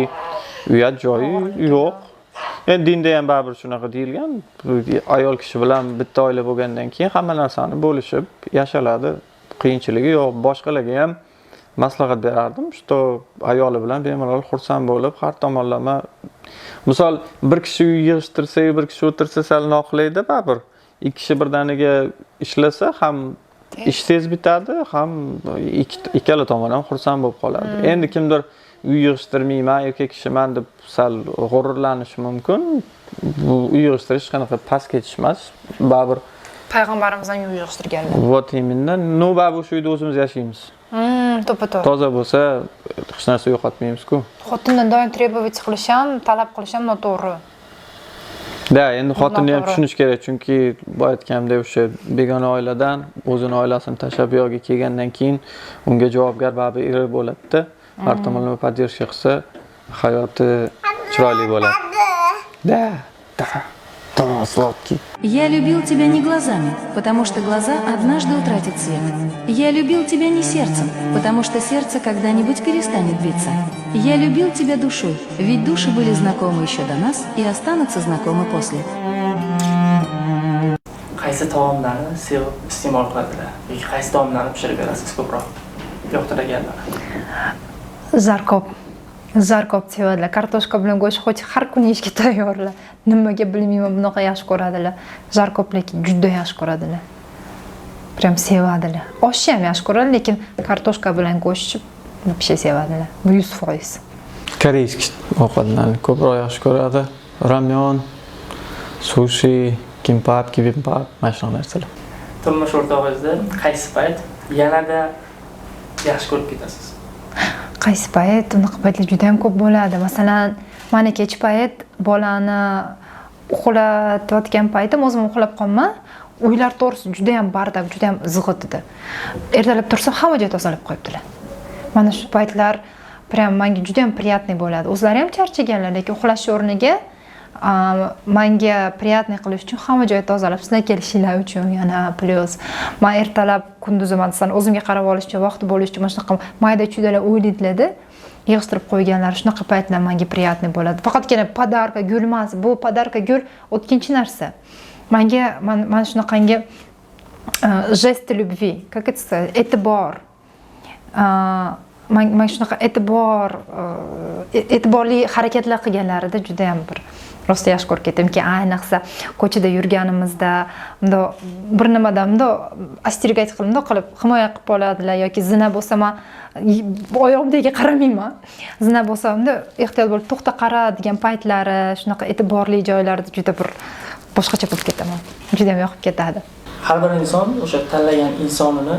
uyat joyi yo'q. Endi dinda ham baribir shunaqa deyilgan, ayol kishi bilan bitta oila bo'lgandan keyin hamma narsani bo'lishib yashaladi, qiyinchiligi yo'q. Boshqalarga ham maslahat berardim, что ayoli bilan bemalol xursand bo'lib, har tomonlama misol bir kishi uy yig'ishtirsa, bir kishi o'tirsa sal noqulayda baribir. Ikki kishi birdaniga ishlasa ham ish tez bitadi, ham ikkala tomon ham xursand bo'lib qoladi. Endi kimdir uy yig'ishtirmayman, erkak kishiman deb sal g'ururlanishi mumkin. Bu uy yig'ishtirish qanaqa past ketish emas, baribir Payg'ambarimiz ham uy yig'ishtirganlar. Вот именно. No, baribir shu uyda o'zimiz yashaymiz. To'ppa-to'g'ri. Toza bo'lsa, hech narsa yo'qotmaymiz-ku. Xotindan doim требовать qilish ham, talab qilish ham noto'g'ri. Da, endi xotinni ham tushunish kerak, chunki boya aytganimdek o'sha begona oiladan o'zini oilasini tashlab bu yoqqa kelgandan keyin unga javobgar baribir eri bo'ladi-da. Har tomonlama поддержка qilsa, hayoti chiroyli bo'ladi. Da. Сладкий. Я любил тебя не глазами, потому что глаза однажды утратят свет. Я любил тебя не сердцем, потому что сердце когда-нибудь перестанет биться. Я любил тебя душой, ведь души были знакомы еще до нас и останутся знакомы после. Qaysi taomlarni sevib iste'mol qiladilar? Yoki qaysi taomlarni pishirib berasiz ko'proq? Yoqtirganlar. Zarkob sevadilar. Kartoshka bilan go'sht xo'ch har kuni yeyishga tayyorlar. Nimaga bilmayman, bunaqa yaxshi ko'radilar. Zarkoblik juda yaxshi ko'radilar. Prям sevadilar. Oshni ham yaxshi ko'radi, lekin kartoshka bilan go'sht bir şey sevadilar. Bu 100%. Koreyskiy ovqatlarni ko'proq yaxshi ko'radi. Ramyon, sushi, kimbap, kibimbap, mana shunaqa narsalar. Turmush o'rtog'ingizda qaysi payt yanada yaxshi ko'rib ketasiz? Qaysi payt? Unaqa paytlar juda ham ko'p bo'ladi. Masalan, mana kech payt bolani uxlatayotgan paytim o'zim uxlab qolman. Uylar to'g'risi juda ham bardab, juda ham zig'it edi. Ertalab tursam hamma joy tozalab qo'yibdilar. Mana shu paytlar prям menga juda ham приятный bo'ladi. O'zlari ham charchaganlar, lekin uxlash o'rniga menga приятный qilish uchun hamma joy tozalab, sizlar kelishinglar uchun yana plus men ertalab kunduzi masalan o'zimga qarab olish uchun vaqt bo'lish uchun mana shunaqa mayda-chuydalar o'ylaydilar-da. Yig'ishtirib qo'yganlar, shunaqa paytlar menga приятный bo'ladi. Faqatgina podarka gul emas, bu podarka gul o'tkinchi narsa. Menga mana shunaqangi gest любви, как это сказать, e'tibor. Men shunaqa e'tiborli harakatlar qilganlarida juda ham bir rosta yaxshi ko'rib ketdimki, ayniqsa ko'chada yurganimizda unda bir nimadan unda astirgayt qilib himoya qilib qoladilar yoki zina bo'lsa men oyog'imga qaramayman. Zina bo'lsa unda ehtiyot bo'lib to'xta qara degan paytlari, shunaqa e'tiborli joylarda juda bir boshqacha bo'lib ketaman. Juda ham yoqib ketadi. Har bir inson o'sha tanlagan insonini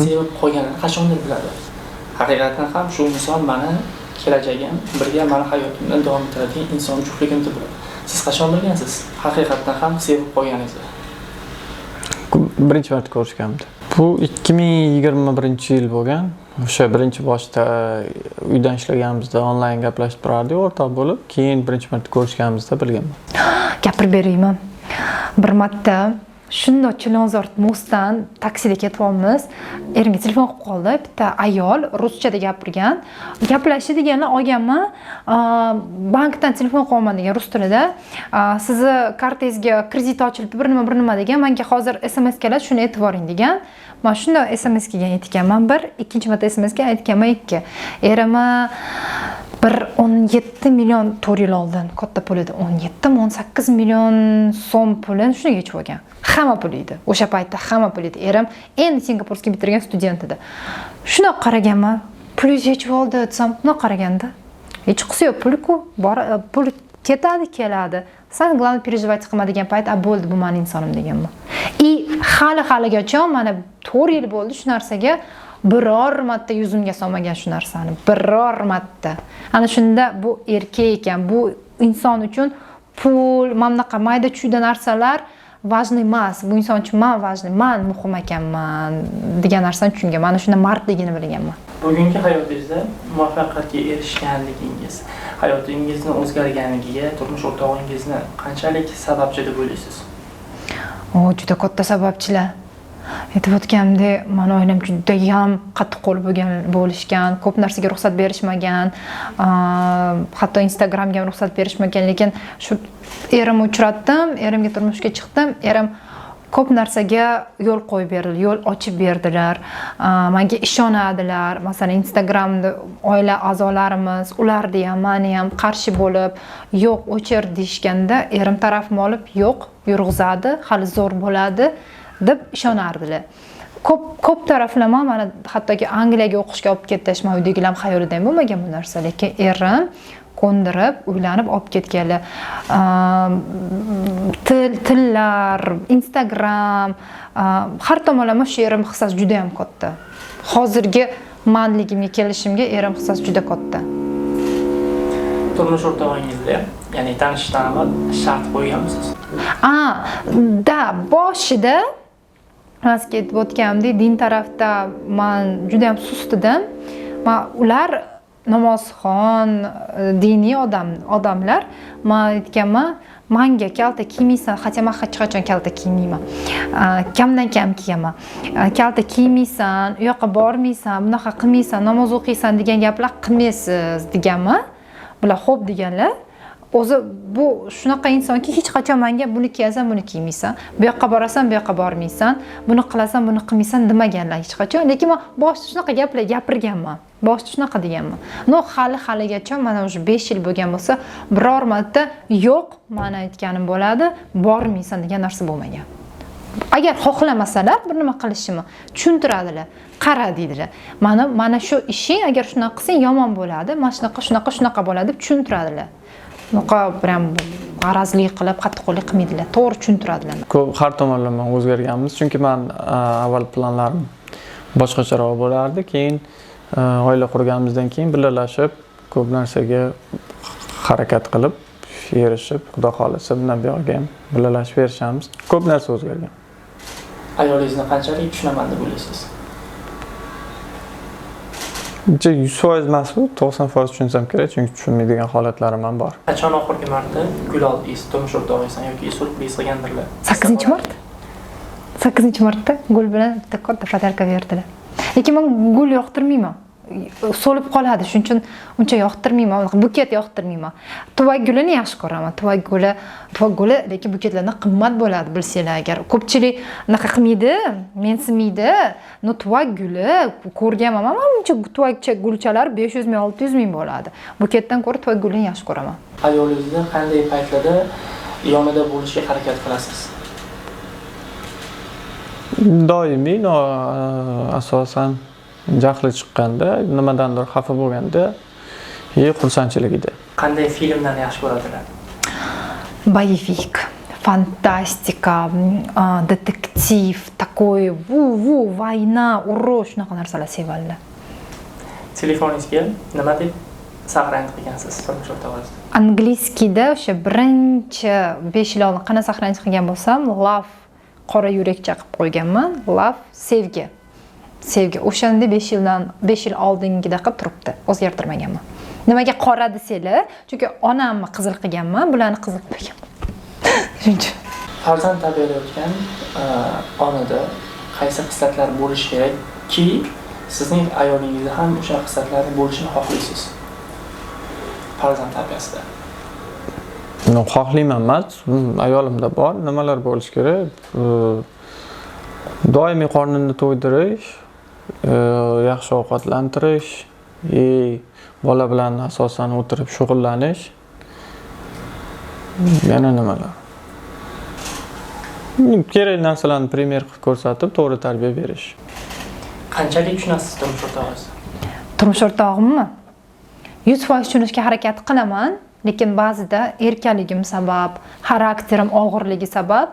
sevib qolganini qachondir biladi. Haqiqatan ham shu inson meni kelajagim, birga meni hayotimni davom ettiradigan inson juftligimni biladi. Siz qachon bilgansiz? Haqiqatan ham sevib qolganingizni. Birinchi marta ko'rishganimda. Bu 2021-yil bo'lgan. O'sha birinchi boshda uydan ishlaganimizda onlayn gaplashib turardik, o'rtoq bo'lib, keyin birinchi marta ko'rishganimizda bilganman. Gapirib berayman. Bir marta shundoq Chilonzor mostdan taksida ketyapmiz. Erimga telefon qilib qoldi. Bitta ayol ruschada gapirgan. Gaplashadiganlar olganman. Bankdan telefon qilaman degan rus tilida. Sizni kartangizga kredit ochilib bir nima degan. Menga hozir SMS keladi, shuni e'tiboring degan. Men shunda SMS kelgan ekanman bir, ikkinchi marta SMS ga aytganman ikki. Erimni bir 17 million to'ril oldin, katta pul edi. 17-18 million so'm pulini shunga yechib olgan. Hamma pul edi. O'sha paytda hamma pul edi. Erim endi Singapurga bitirgan student edi. Shuna qaraganman, pul yechib oldi desam, buni qaraganda hech qisi yo'q, pul-ku, pul ketadi, keladi. Sen главное переживать qilma degan payt, bo'ldi, bu mening insonim deganman. Haligacha mana 4 yil bo'ldi shu narsaga biror marta yuzimga solmagan shu narsani. Biror marta. Ana shunda bu erkak ekan, bu inson uchun pul, mamnaqa mayda-chuyda narsalar важный emas. Bu inson uchun men важный, men muhim ekanman degan narsani tushungan. Mana shunda mardligini bilganman. Bugungi hayotingizda muvaffaqiyatga erishganligingiz, hayotingizni o'zgarganligiga turmush o'rtog'ingizni qanchalik sababchi deb o'ylaysiz? Juda katta sababchilar. Aytib o'tganimdek, meni oilam juda ham qattiqqo'l bo'lishgan, ko'p narsaga ruxsat berishmagan, hatto Instagramga ham ruxsat berishmagan, lekin shu erimni uchratdim, erimga turmushga chiqdim, erim ko'p narsaga yo'l qo'yib berdi, yo'l ochib berdilar, menga ishonadilar. Masalan, Instagramda oila a'zolarimiz, ularni ham, meni ham qarshi bo'lib, yo'q, o'chir deyishganda, erim tarafim olib, yo'q, yurg'izadi, hali zo'r bo'ladi deb ishonardilar. Ko'p taraflama mana hattoki Angliyaga o'qishga olib ketishman, uydagilar xayolida ham bo'lmagan bu narsa, lekin erim ko'ndirib, uylanib olib ketganlar. Tillar, Instagram, har tomonlama shu erim hissasi juda ham katta. Hozirgi manligimga kelishimga erim hissasi juda katta. Turmush o'rtog'ingizga, ya'ni tanishishdan avval shart qo'yganmisiz? Boshida rasga aytib o'tganimdek, din tarafda men juda ham sust edim. Ular namozxon, diniy odamlar. Men aytganman, menga kalta kiymaysan, hatto men hech qachon kalta kiymayman. Kamdan kam kiyaman. Kalta kiymaysan, u yoqqa bormaysan, bunaqa qilmaysan, namoz o'qiysan degan gaplar qilmaysiz deganman. Bular xo'p deganlar. O'zi bu shunaqa insonki, hech qachon menga buni kiyasan, buni kiymaysan, bu yoqqa borasan, bu yoqqa bormaysan, buni qilasan, buni qilmaysan demaganlar hech qachon. Lekin men boshida shunaqa gaplar gapirganman. Boshida shunaqa deganman. Haligacha mana o'sha 5 yil bo'lgan bo'lsa, biror marta yo'q, men aytganim bo'ladi, bormaysan degan narsa bo'lmagan. agar xohlamasalar bir nima qilishimni tushuntiradilar, qara deydilar. Mana shu ishing agar shunaqa qilsang yomon bo'ladi, mana shunaqa bo'ladi deb tushuntiradilar. Bunaqa ham g'arazlik qilib, qattiqqo'llik qilmaydilar, to'g'ri tushuntiradilar. Ko'p har tomonlama o'zgarganmiz, chunki men avval planlarim boshqacharoq bo'lardi, keyin oila qurganimizdan keyin birgalashib ko'p narsaga harakat qilib, erishib, Xudo xolisa bundan buyog'iga ham birgalashib erishamiz. Ko'p narsa o'zgargan. Ayolingizni qanchalik tushunaman deb o'ylaysiz? 100% emas, 90% tushunsam kerak, chunki tushunmaydigan holatlarim ham bor. Qachon oxirgi marta gul oldingiz, turmush o'rtog'ingizdan yoki surpriz qilgandirlar? 8-mart. 8-martda gul bilan bitta katta podarka berdilar. Lekin men gul yoqtirmayman. So'lib qoladi, shuning uchun uncha yoqtirmayman, buket yoqtirmayman. Tuvak gulini yaxshi ko'raman. Tuvak guli lekin buketlardan qimmat bo'ladi, bilsanglar agar. Ko'pchilik unaqa qilmaydi, mensimaydi. No tuvak guli ko'rganman, men uncha tuvakcha gulchalar 500 ming, 600 ming bo'ladi. Buketdan ko'ra tuvak gulini yaxshi ko'raman. Ayolingizni qanday paytlarda yonida bo'lishga harakat qilasiz? Doimiy, asosan jahli chiqqanda, nimadandir xafa bo'lganda, xursandchiligida. Qanday filmlarni yaxshi ko'radilar? Боевик, fantastika, detektiv, такой, vayna, urush, shunaqa narsalar sevadilar. Telefoningizga nima deb saqlanib qilgansiz turmush o'rtog'ingizga? Angliskiyda o'sha birinchi 5 yil oldin qana saqlanib qilgan bo'lsam, love qora yurakcha qilib qo'yganman. Love sevgi. Sevgi. O'shanda 5 yil oldingida qilib turibdi. O'zgartirmaganman. Nimaga qora desanglar? Chunki onamni qizil qilganman, bularni qizil qilganman. Shuncha. Farzand tarbiyalayotgan onada qaysi xislatlar bo'lishi kerakki, sizning ayolingizda ham o'sha xislatlarning bo'lishini xohlaysiz? Farzand tarbiyasida. Xohlayman emas, ayolimda bor, nimalar bo'lishi kerak? Doimiy qornini to'ydirish, yaxshi ovqatlantirish, bola bilan asosan o'tirib shug'ullanish. Yana nimalar? Kerak narsalarni primer qilib ko'rsatib, to'g'ri tarbiya berish. Qanchalik tushunasiz turmush o'rtog'ingizni? Turmush o'rtog'immi? 100% tushunishga harakat qilaman, lekin ba'zida erkaligim sabab, xarakterim og'irligi sabab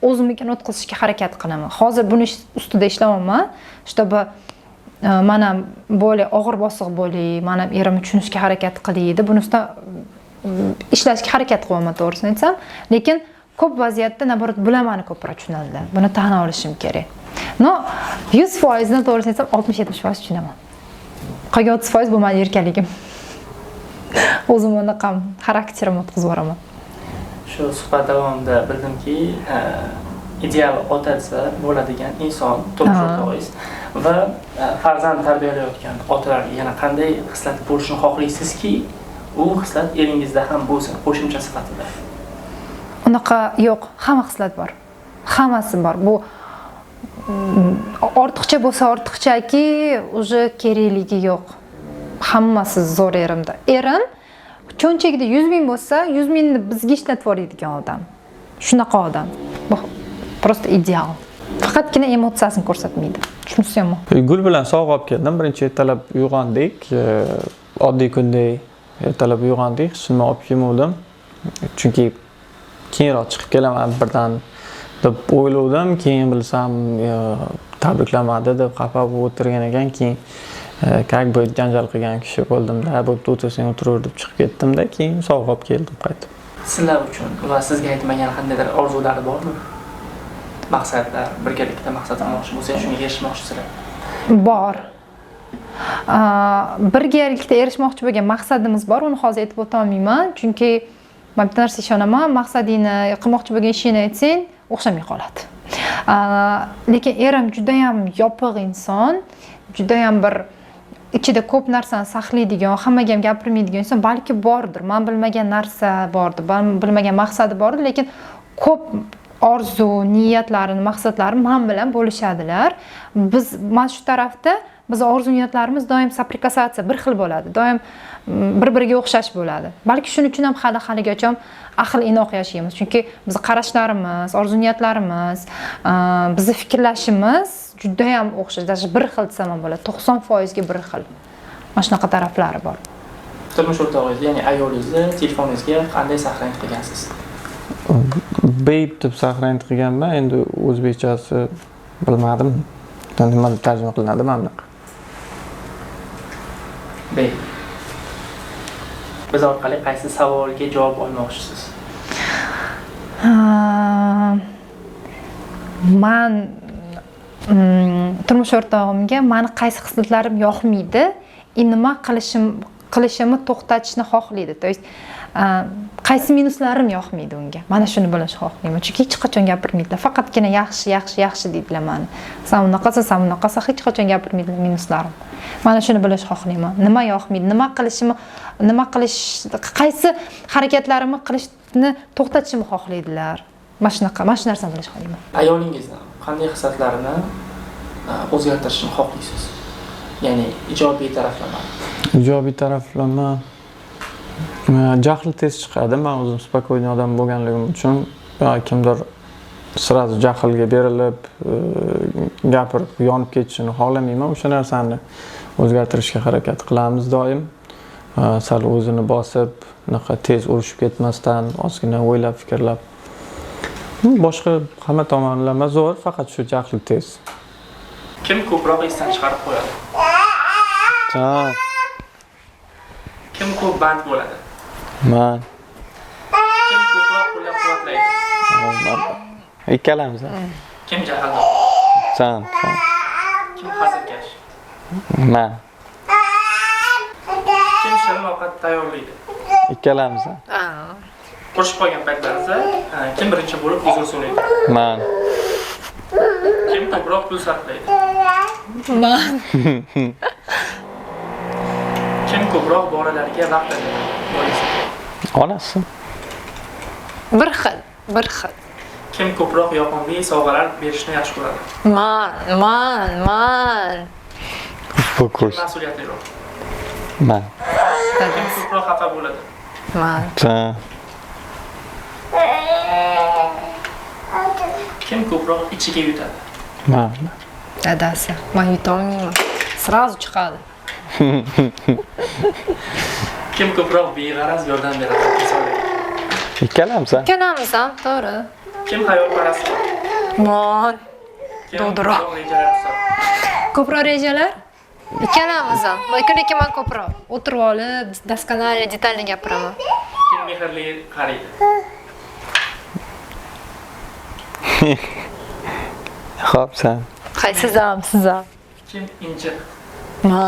o'zimnikini o'tkazishga harakat qilaman. Hozir buni ustida ishlamayman, чтобы men ham bo'lay, og'ir bosiq bo'lay, men ham erimni tushunishga harakat qilaydi. Buni ustida ishlashga harakat qilaman, to'g'risini aytsam, lekin ko'p vaziyatda naborat bularni ko'proq tushunadilar. Buni tan olishim kerak. No, 100% ni to'g'risini aytsam 60-70% tushunaman. Qolgan 30% bu mening erkaligim. O'zim unaqam xarakterim o'tkazib boraman. Shu suhbat davomida bildimki, ideal otasi bo'ladigan inson turmush o'rtog'ingiz va farzand tarbiyalayotgan otalar yana qanday xislat bo'lishini xohlaysizki, u xislat eringizda ham bo'lsin, qo'shimcha sifatida? Unaqa yo'q, hamma xislat bor. Hammasi bor. Bu ortiqcha bo'lsa ortiqchaki, uje kerakligi yo'q. Hammasi zo'r erimda. Erim cho'nchagida 100 ming bo'lsa, 100 mingni bizga ishlatib yuboradigan odam. Shunaqa odam. Bu prosta ideal. Faqatgina emotsiyasini ko'rsatmaydi. Shunisi ham. Gul bilan sovg'a olib keldim. Birinchi ertalab uyg'ondik. Oddiy kunday ertalab uyg'ondik. Shuni olib kelmadim. Chunki keyinroq chiqib kelaman birdan deb o'yladim. Keyin bilsam tabriklamadi deb xafa bo'lib o'tirgan ekan. Keyin как бы janjal qilgan kishi bo'ldimda, bo'pti o'tirsang o'tiraver deb chiqib ketdimda, keyin sovg'a olib keldim qaytib. Sizlar uchun va sizga aytmagan qandaydir orzulari bormi? Maqsadlar, birgalikda maqsad qilmoqchi bo'lsangiz, shunga erishmoqchisizlar. Bor. Birgalikda erishmoqchi bo'lgan maqsadimiz bor, uni hozir aytib o'ta olmayman, chunki men bitta narsa ishonaman, maqsadingni qilmoqchi bo'lgan ishingni aytsang, o'xshamay qoladi. Lekin erim juda ham yopiq inson, juda ham bir ichida ko'p narsani saqlaydigan, hammaga ham gapirmaydigan inson, balki bordir. Men bilmagan narsa bordir, men bilmagan maqsadi bordir, lekin ko'p orzu, niyatlarini, maqsadlarini men bilan bo'lishadilar. Biz mana shu tarafda biz orzu niyatlarimiz doim soplikassatsiya bir xil bo'ladi. Doim bir-biriga o'xshash bo'ladi. Balki shuning uchun ham haligacha ahil inoq yashaymiz. Chunki bizning qarashlarimiz, orzu niyatlarimiz, bizning fikrlashimiz juda ham o'xshash. Даже bir xil desam ham bo'ladi. 90% ga bir xil. Mana shunaqa taraflari bor. Turmush o'rtog'ingiz, ya'ni ayolingizni telefoningizga qanday saqlanib qilgansiz? Beyb deb saqlanib qilganman, endi o'zbekchasi bilmadim. Nima deb tarjima qilinadi mana bunaqa. Beyb. Biz orqali qaysi savolga javob olmoqchisiz? Men turmush o'rtog'imga meni qaysi xislatlarim yoqmaydi, nima qilishimni to'xtatishni xohlaydi. То есть qaysi minuslarim yoqmaydi unga. Mana shuni bilishni xohlayman. Chunki hech qachon gapirmaydilar. Faqatgina yaxshi deydilar meni. Sen bunaqasa, hech qachon gapirmaydilar minuslarim. Mana shuni bilishni xohlayman. Nima yoqmaydi, qaysi harakatlarimni qilishni to'xtatishimni xohlaydilar. Mana shu narsani bilishni xohlayman. Ayolingizni qanday xislatlarini o'zgartirishni xohlaysiz? Ya'ni ijobiy taraflama. Ijobiy taraflama jahli tez chiqadi. Men o'zim spokойный odam bo'lganligim uchun kimdir sразу jahlga berilib, gapirib, yonib ketishini xohlamayman. O'sha narsani o'zgartirishga harakat qilamiz doim. Sal o'zini bosib, unaqa tez urushib ketmasdan, ozgina o'ylab, fikrlab. Boshqa hamma tomonlama zo'r, faqat shu jahli tez. Kim ko'proq esdan chiqarib qo'yadi? Kim ko'p band bo'ladi? Men. Kim ko'proq qo'llab-quvvatlaydi? Ikkalamiz. Kim jahldor? Sen. Kim hazilkash? Men. Kim shirin ovqat tayyorlaydi? Ikkalamiz. Qo'shib qolgan paytlaringizda kim birinchi bo'lib uzr so'raydi? Men. Kim ko'proq pul sarflaydi? Men. Kim ko'proq bolalarga vaqt ajratadi? Onasi. Bir xil. Kim ko'proq yoqimli sovg'alar berishni yaxshi ko'radi? Men. Kim mas'uliyatliroq? Men. Kim ko'proq xafa bo'ladi? Men. Kim ko'proq ichiga yutadi? Men. Dadasi. Men yutolmayman. Sразу chiqadi. Kim ko'proq beg'araz yordam beradi? Ikkalamiz. Ikkalamiz ham, to'g'ri. Kim hayolparast? Men. Kim ko'proq rejalar tuzadi? Ko'proq rejalar? Ikkalamiz ham. Lekin men ko'proq o'tirib olib, doskонально, detalni gapiraman. Kim mehrli qaraydi? Xo'p, sen. Qaysiz ham, siz ham. Kim injiq?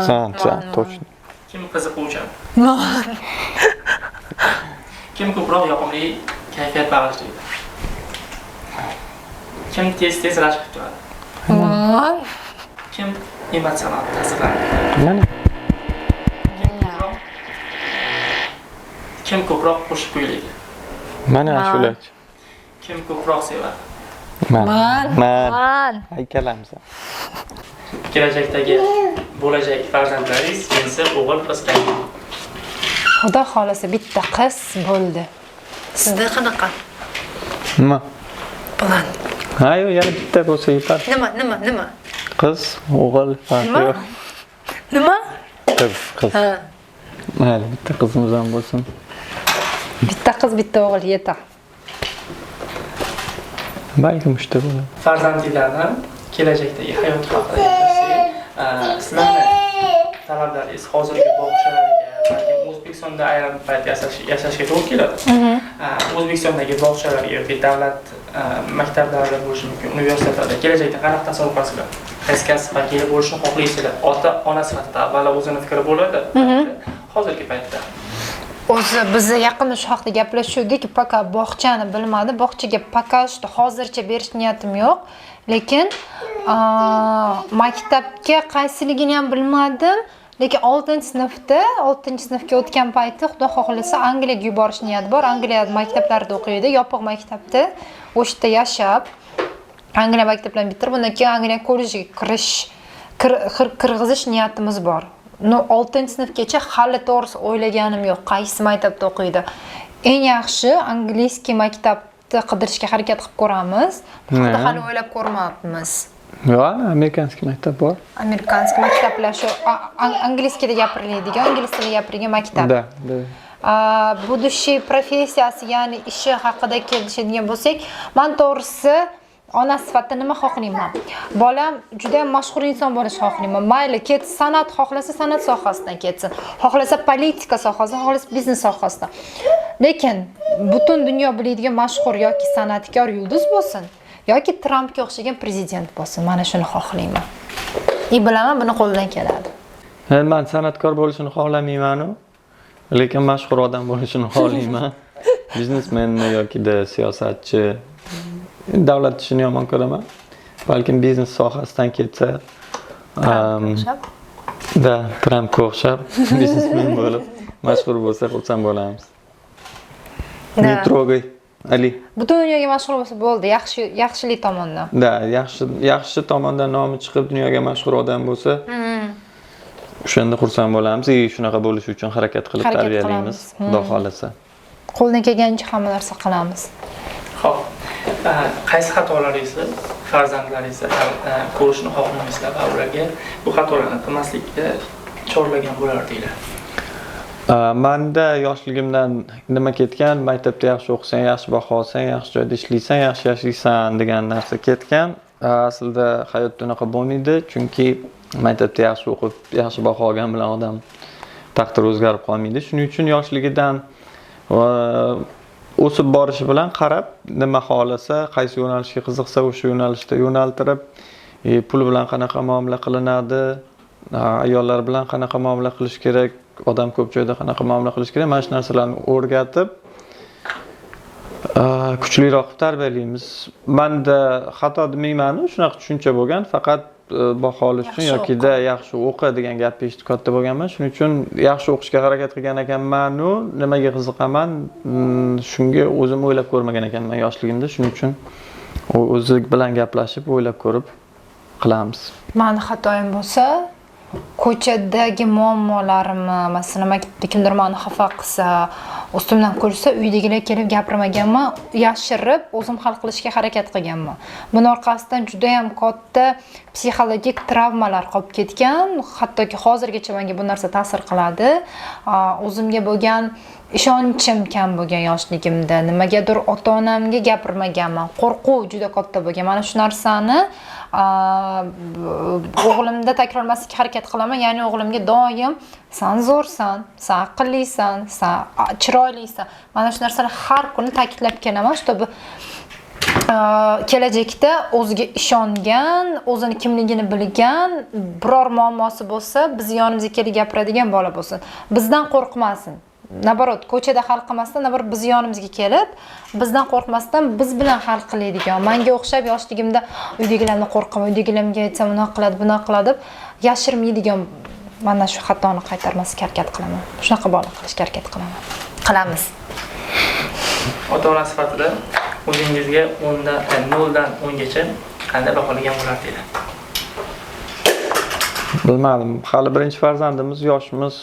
Sen, точно. Kim qiziquvchan? Men. Kim ko'proq yoqimli kayfiyat bag'ishlaydi? Kim tez rashk turadi? Men. Kim emotsional ta'sirlanadi? Mana. Kim ko'proq qo'shiq kuylaydi? Mana shular. Kim ko'proq sevadi? Men. Ikkalamiz. Kelajakdagi bo'lajak farzandlaringiz mensi o'g'il qiz keldi. Xudo xolasa bitta qiz bo'ldi. Sizda qanaqa? Nima? Plan. Hayo, yana bitta bo'lsa yetar. Nima? Qiz, o'g'il, Nima? Qiz. Ha. Mayli, bitta qizimiz ham bo'lsin. Bitta qiz, bitta o'g'il yetar. Balki mushta bo'ladi. Farzandlardan kelajakdagi hayot haqida gapirsak, sizlarning talablaringiz hozirgi bog'chalarga, balki O'zbekistonda ayrim payt yashashga to'g'ri keladi. O'zbekistondagi bog'chalarga yoki davlat maktablarida bo'lishi mumkin, universitetlarda kelajakda qanaqa tasavvur qilasizlar? Qaysi kasb vakili bo'lishni xohlaysizlar? Ota-ona sifatida avvalo o'zini fikri bo'ladi. Hozirgi paytda O'zi bizga yaqinda shu haqida gaplashuvdik, poka bog'chani bilmadi. Bog'chaga poka hozircha berish niyatim yo'q. Lekin maktabga qaysiligini ham bilmadim. Lekin 6-sinfga o'tgan payti Xudo xohlasa Angliyaga yuborish niyati bor. Angliya maktablarida o'qiydi, yopiq maktabda. O'shda yashab, Angliya maktablarini bitirib, undan keyin Angliya kollejiga kirish kirg'izish niyatimiz bor. 6-sinfgacha hali to'g'risi o'ylaganim yo'q, qaysi maktabda o'qiydi. Eng yaxshi angliskiy maktabni qidirishga harakat qilib ko'ramiz. Bunda hali o'ylab ko'rmayapmiz. Yo'q, amerikanskiy maktab bor. Amerikanskiy maktablar shu angliskiyada gapiriladigan, ingliz tilida gapirilgan maktab. Da. Будущий professiyasi, ya'ni ishi haqida kelishadigan bo'lsak, men to'g'risi ona sifatida nima xohlayman? Bolam juda ham mashhur inson bo'lishni xohlayman. Mayli, ketsa san'at xohlasa san'at sohasidan ketsin, xohlasa politika sohasidan, xohlasa biznes sohasidan. Lekin butun dunyo biladigan mashhur yoki san'atkor yulduz bo'lsin, yoki Trampga o'xshagan prezident bo'lsin. Mana shuni xohlayman. Bilaman, buni qo'ldan keladi. Men san'atkor bo'lishini xohlamayman-u, lekin mashhur odam bo'lishini xohlayman. Biznesmenmi yoki siyosatchi, davlat ishini yomon ko'raman. Balkim biznes sohasidan ketsa, Trampga o'xshab biznesmen bo'lib mashhur bo'lsa xursand bo'lamiz. Metroga Ali. Butun dunyoga mashhur bo'lsa bo'ldi, yaxshilik tomondan. Yaxshi tomondan nomi chiqib dunyoga mashhur odam bo'lsa, o'shanda xursand bo'lamiz. Shunaqa bo'lish uchun harakat qilib tarbiyalaymiz, Xudo xolasa. Qo'ldan kelgancha hamma narsa qilamiz. Xo'p. Qaysi xatolaringizni farzandlaringizni ko'rishni xohlamaysizlar va ularga bu xatolarni qilmaslikka chorlagan bo'lardinglar? Menda yoshligimdan nima ketgan, maktabda yaxshi o'qisang, yaxshi baho olsang, yaxshi joyda ishlaysan, yaxshi yashaysan degan narsa ketgan. Aslida hayotda unaqa bo'lmaydi, chunki maktabda yaxshi o'qib, yaxshi baho olgan bilan odam taqdiri o'zgarib qolmaydi. Shuning uchun yoshligidan o'sib borishi bilan qarab, nima xohlasa, qaysi yo'nalishga qiziqsa, o'sha yo'nalishda yo'naltirib, pul bilan qanaqa muomala qilinadi, ayollar bilan qanaqa muomala qilish kerak, odam ko'p joyda qanaqa muomala qilish kerak, mana shu narsalarni o'rgatib, kuchliroq tarbiyalaymiz. Menda xato demayman, shunaqa tushuncha bo'lgan, faqat baho olish uchun yoki yaxshi o'qi degan gapni eshitib katta bo'lganman. Shuning uchun yaxshi o'qishga harakat qilgan ekanman, nimaga qiziqaman, shunga o'zim o'ylab ko'rmagan ekanman yoshligimda. Shuning uchun o'zi bilan gaplashib, o'ylab ko'rib qilamiz. Meni xatoyim bo'lsa, ko'chadagi muammolarimni, masalan, maktabda kimdir meni xafa qilsa, ustimdan kulsa, uydagilar kelib gapirmaganman, yashirib o'zim hal qilishga harakat qilganman. Buning orqasidan juda ham katta psixologik travmalar qolib ketgan, hattoki hozirgacha menga bu narsa ta'sir qiladi. O'zimga bo'lgan ishonchim kam bo'lgan yoshligimda, nimagadir ota-onamga gapirmaganman, qo'rquv juda katta bo'lgan. Mana shu narsani o'g'limda takrorlamaslikka harakat qilaman. Ya'ni o'g'limga doim sen zo'rsan, sen aqllisan, sen chiroylisan. Mana shu narsalarni har kuni ta'kidlab kelaman, чтобы kelajakda o'ziga ishongan, o'zini kimligini bilgan, biror muammosi bo'lsa, biz yonimizga kelib gapiradigan bola bo'lsin. Bizdan qo'rqmasin. Nabarot, ko'chada hal qilmasdan, nabarot biz yonimizga kelib, bizdan qo'rqmasdan biz bilan hal qiladigan. Menga o'xshab yoshligimda uydagilarni qo'rqaman, uydagilarga aytsam bunaqa qiladi, bunaqa qiladi deb yashirmaydigan, mana shu xatoni qaytarmaslikka harakat qilaman. Shunaqa bola qilishga harakat qilaman. Qilamiz. Ota-ona sifatida o'zingizga 0 dan 10 gacha qanday baholagan bo'lardingiz? Bilmadim, hali birinchi farzandimiz, yoshimiz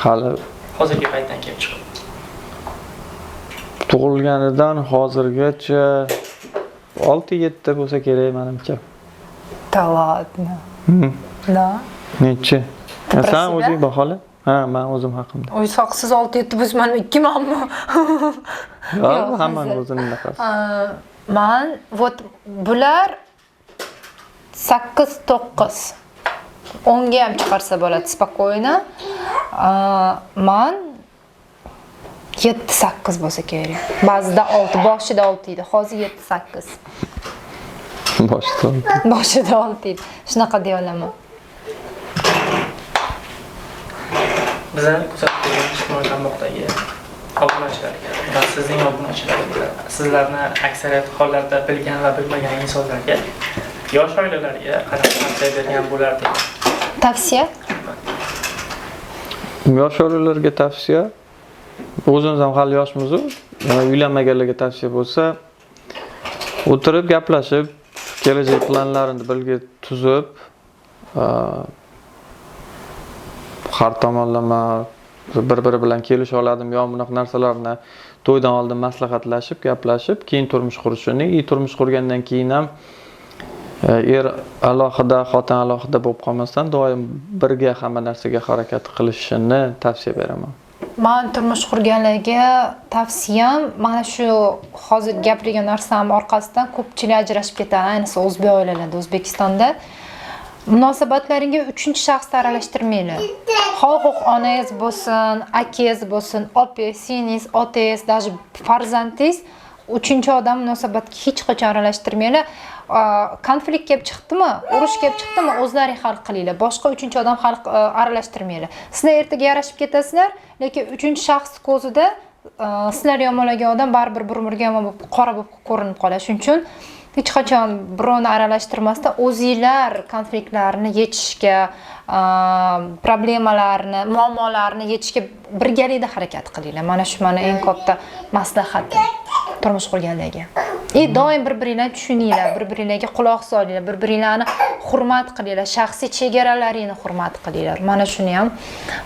hali Hozirgi paytdan kelib chiqib. Tug'ilganidan hozirgacha 6-7 bo'lsa kerak menimcha. Da ladno. Da. Nechi? Sen o'zing bahola? Ha, men o'zim haqimda. Oy, siz 6-7 bo'lsa, men 2 manmi? Yo'q, hammaning o'zining naqasi. Men bular 8-9. 10 ga ham chiqarsa bo'ladi, spokойно. Men 7-8 bo'lsa kerak. Ba'zida 6, boshida 6 edi, hozir 7-8. Boshida 6. Boshida 6 edi. Shunaqa deya olaman. Bizlar kuzatib ijtimoiy tarmoqdagi obunachilarga va sizning obunachilaringizga, sizlarni aksariyat hollarda bilgan va bilmagan insonlarga, yosh oilalarga qanaqa tavsiya bergan bo'lardingiz? Tavsiya? Yosh oilalarga tavsiya, o'zimiz ham hali yoshmiz-ku, uylanmaganlarga tavsiya bo'lsa, o'tirib gaplashib, kelajak planlarini birga tuzib, har tomonlama bir-biri bilan kelisha oladimi yo bunaqa narsalarni to'ydan oldin maslahatlashib, gaplashib, keyin turmush qurishini, turmush qurgandan keyin ham er alohida, xotin alohida bo'lib qolmasdan doim birga hamma narsaga harakat qilishini tavsiya beraman. Men turmush qurganlarga tavsiyam mana shu hozir gapirgan narsam orqasidan ko'pchilik ajrashib ketadi, ayniqsa o'zbek oilalarida, O'zbekistonda. Munosabatlaringga uchinchi shaxsni aralashtirmanglar. Xoh onangiz bo'lsin, akangiz bo'lsin, opangiz, singlingiz, otangiz, даже farzandingiz uchinchi odam munosabatga hech qachon aralashtirmanglar. Konflikt kelib chiqdimi, urush kelib chiqdimi, o'zlaring hal qilinglar. Boshqa uchinchi odam aralashtirmanglar. Sizlar ertaga yarashib ketasizlar, lekin uchinchi shaxs ko'zida sizlar yomonlagan odam baribir bir umrga yomon bo'lib, qora bo'lib ko'rinib qoladi. Shuning uchun hech qachon birovni aralashtirmasdan o'zinglar konfliktlarni yechishga, problemalarni, muammolarni yechishga birgalikda harakat qilinglar. Mana shu meni eng katta maslahatim turmush qurganlarga. Doim bir-biringlarni tushuninglar, bir-biringlarga quloq solinglar, bir-biringlarni hurmat qilinglar, shaxsiy chegaralaringni hurmat qilinglar. Mana shuni ham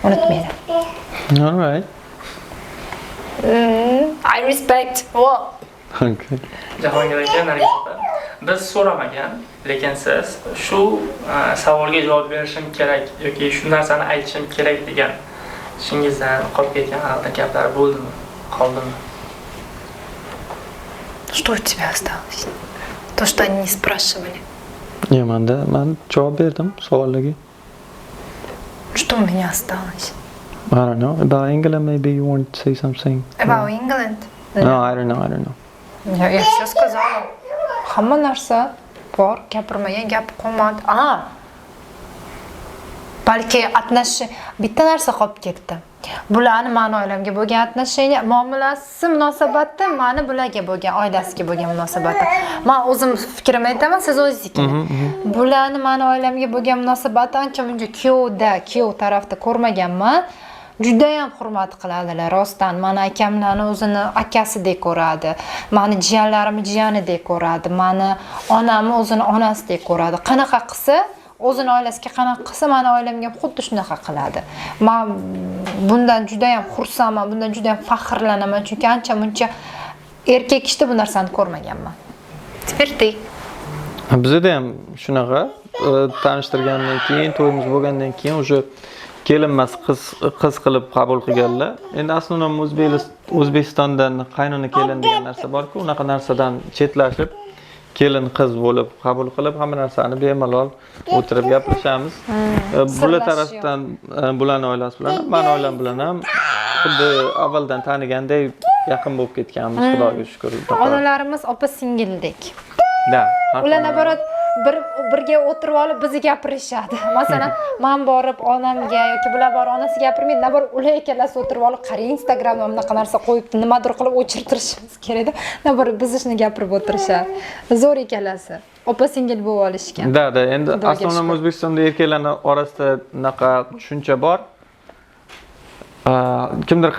unutmanglar. All right. I respect. What? Okay. Jahongir aka, Nargiz opa, biz so'ramagan, lekin siz shu savolga javob berishim kerak yoki shu narsani aytishim kerak degan ishingizdan qolib ketgan haqida gaplar bo'ldimi, qoldimi? Что у тебя осталось? То, что они не спрашивали. Men javob berdim savollarga. Что у меня осталось? I don't know. About England, maybe you want to say something. About England? No, I don't know. Я все сказала. Hamma narsa bor, gapirmagan gap qolmadi. Balki bitta narsa qolib ketdi. Bularni meni oilamga bo'lgan отношение, muomalasi, munosabatda meni bularga bo'lgan, oilasiga bo'lgan munosabatda. Men o'zim fikrimni aytaman, siz o'zingiz. Bularni meni oilamga bo'lgan munosabatni ancha-muncha kuyov tarafda ko'rmaganman. Juda ham hurmat qiladilar, rostdan. Meni akamlarni o'zini akasidek ko'radi. Meni jiyanlarimni jiyanidek ko'radi. Meni onamni o'zini onasidek ko'radi. Qanaqa qilsa, o'zini oilasiga qanaqa qilsa, meni oilamga xuddi shunaqa qiladi. Men bundan juda ham xursandman, bundan juda ham faxrlanaman, chunki ancha-muncha erkak kishida bu narsani ko'rmaganman. Теперь ты. Bizda ham shunaqa tanishtirgandan keyin, to'yimiz bo'lgandan keyin уже kelinmas qiz qilib qabul qilganlar. Endi aslida O'zbekistondan qaynona kelin degan narsa bor-ku, unaqa narsadan chetlashib, kelin qiz bo'lib qabul qilib, hamma narsani bemalol o'tirib gaplashamiz. Bular tarafdan bularning oilasi bilan, men oilam bilan ham xuddi avvaldan taniganday yaqin bo'lib ketganmiz, Xudoga shukr. Onalarimiz opa-singildek. Da. Ular nabarat birga o'tirib olib bizni gapirishadi. Masalan, men borib onamga yoki bular borib onasiga gapirmaydi, nabarat ular ikkalasi o'tirib olib, qarang, Instagramda bunaqa narsa qo'yibdi, nimadir qilib o'chirtirishimiz kerak-da. Nabarat bizni gapirib o'tirishadi. Zo'r ikkalasi. Opa-singil bo'lib olishgan. Da, endi aslida O'zbekistonda erkaklarning orasida unaqa tushuncha bor. Kimdir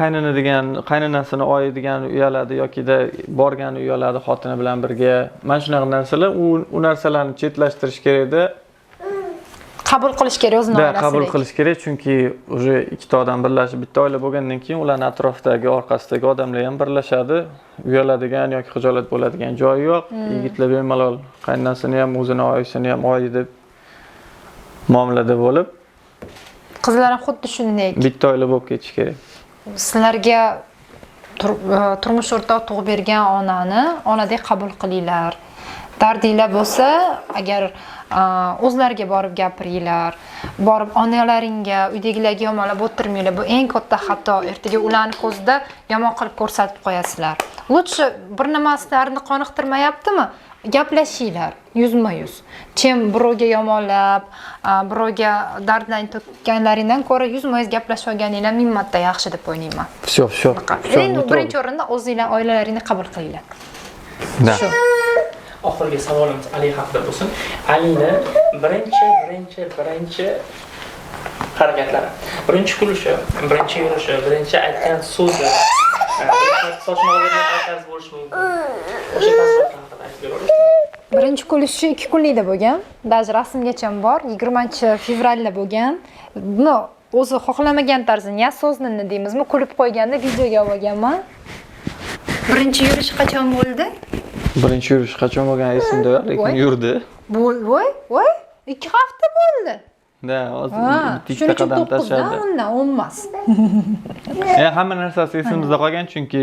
qaynonasini oydigan uyaladi yoki-da borgani uyaladi xotini bilan birga. Men shunaqa narsalar, u narsalarni chetlashtirish kerak-da. Qabul qilish kerak o'zini oilasidagi. Qabul qilish kerak, chunki уже ikkita odam birlashib bitta oila bo'lgandan keyin ularning atrofidagi, orqasidagi odamlar ham birlashadi. Uyaladigan yoki xijolat bo'ladigan joyi yo'q. Yigitlar bemalol qaynonasini ham, o'zini oilasini ham oyi deb muomalada bo'lib, qizlar ham xuddi shunday. Bitta oila bo'lib ketish kerak. Sizlarga turmush o'rtoq tug'ib bergan onadek qabul qilinglar. Dardinglar bo'lsa, agar o'zlariga borib gapiringlar, borib onalaringga, uydagilarga yomonlab o'tirmanglar. Bu eng katta xato. Ertaga ularning ko'zida yomon qilib ko'rsatib qo'yasizlar. Lutchi bir narsalarini qoniqtirmayaptimi? Gaplashinglar yuzma-yuz. Chem birovga yomonlab, birovga dardlarni to'kkanlaringdan ko'ra yuzma-yuz gaplashib olganinglar ming marta yaxshi deb o'ylayman. Shu. Endi birinchi o'rinda o'zingizlar oilalaringni qabul qilinglar. Shu. Oxirgi savolimiz Ali haqida bo'lsin. Alini birinchi harakatlari, birinchi kulishi, birinchi yurishi, birinchi aytgan so'zi, sochma o'rniga aytasiz bo'lishi mumkin. O'sha tasavvurlarni aytib berasiz. Birinchi ko'rishish 2 kunlikda bo'lgan. Даже rasmgacha bor. 20-fevralda bo'lgan. Buni o'zi xohlamagan tarzda ya so'znini deymizmi, kulib qo'yganda videoga olganman. Birinchi yurish qachon bo'ldi? Birinchi yurish qachon bo'lgani esimda yo'q, lekin yurdi. Voy, 2 hafta bo'ldi. Da, hozir bitta qadam tashladi. Undan olmas. Hamma narsasi esimizda qolgan, chunki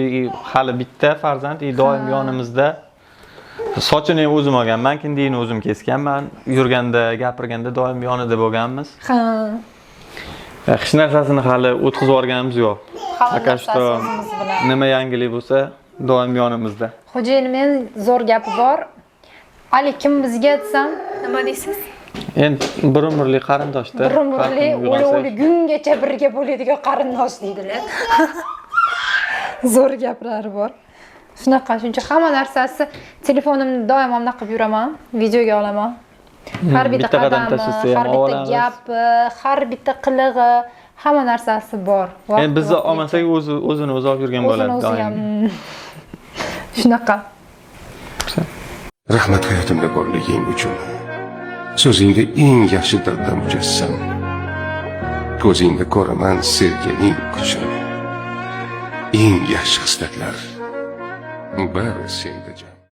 hali bitta farzand doim yonimizda. Sochini o'zim olganman, kindiyini o'zim kesganman. Yurganda, gapirganda doim yonida bo'lganmiz. Ha. Hech narsasini hali o'tkazib yuborganimiz yo'q. Akashto nima yangilik bo'lsa, doim yonimizda. Xo'jayinim zo'r gapi bor. Ali kim bizga desam, nima deysiz? Endi bir-umrlik qarindoshda. Bir-umrlik, o'li-gungacha birga bo'ladigan qarindosh deydilar. Zo'r gaplari bor. Shunaqa, shuncha hamma narsasi telefonimni doim omna qilib yuraman, videoga olaman. Har bitta qadami, har bitta gapi, har bitta qilig'i, hamma narsasi bor. Endi bizni olmasak o'zini o'zi olib yurgan bo'ladi doim. Shunaqa. Rahmat hayotimda borliging uchun. So'zingda eng yaxshi dardda mujassam. Ko'zingda ko'raman sevgining kuchini. Eng yaxshi hislatlar. Bari senda jon.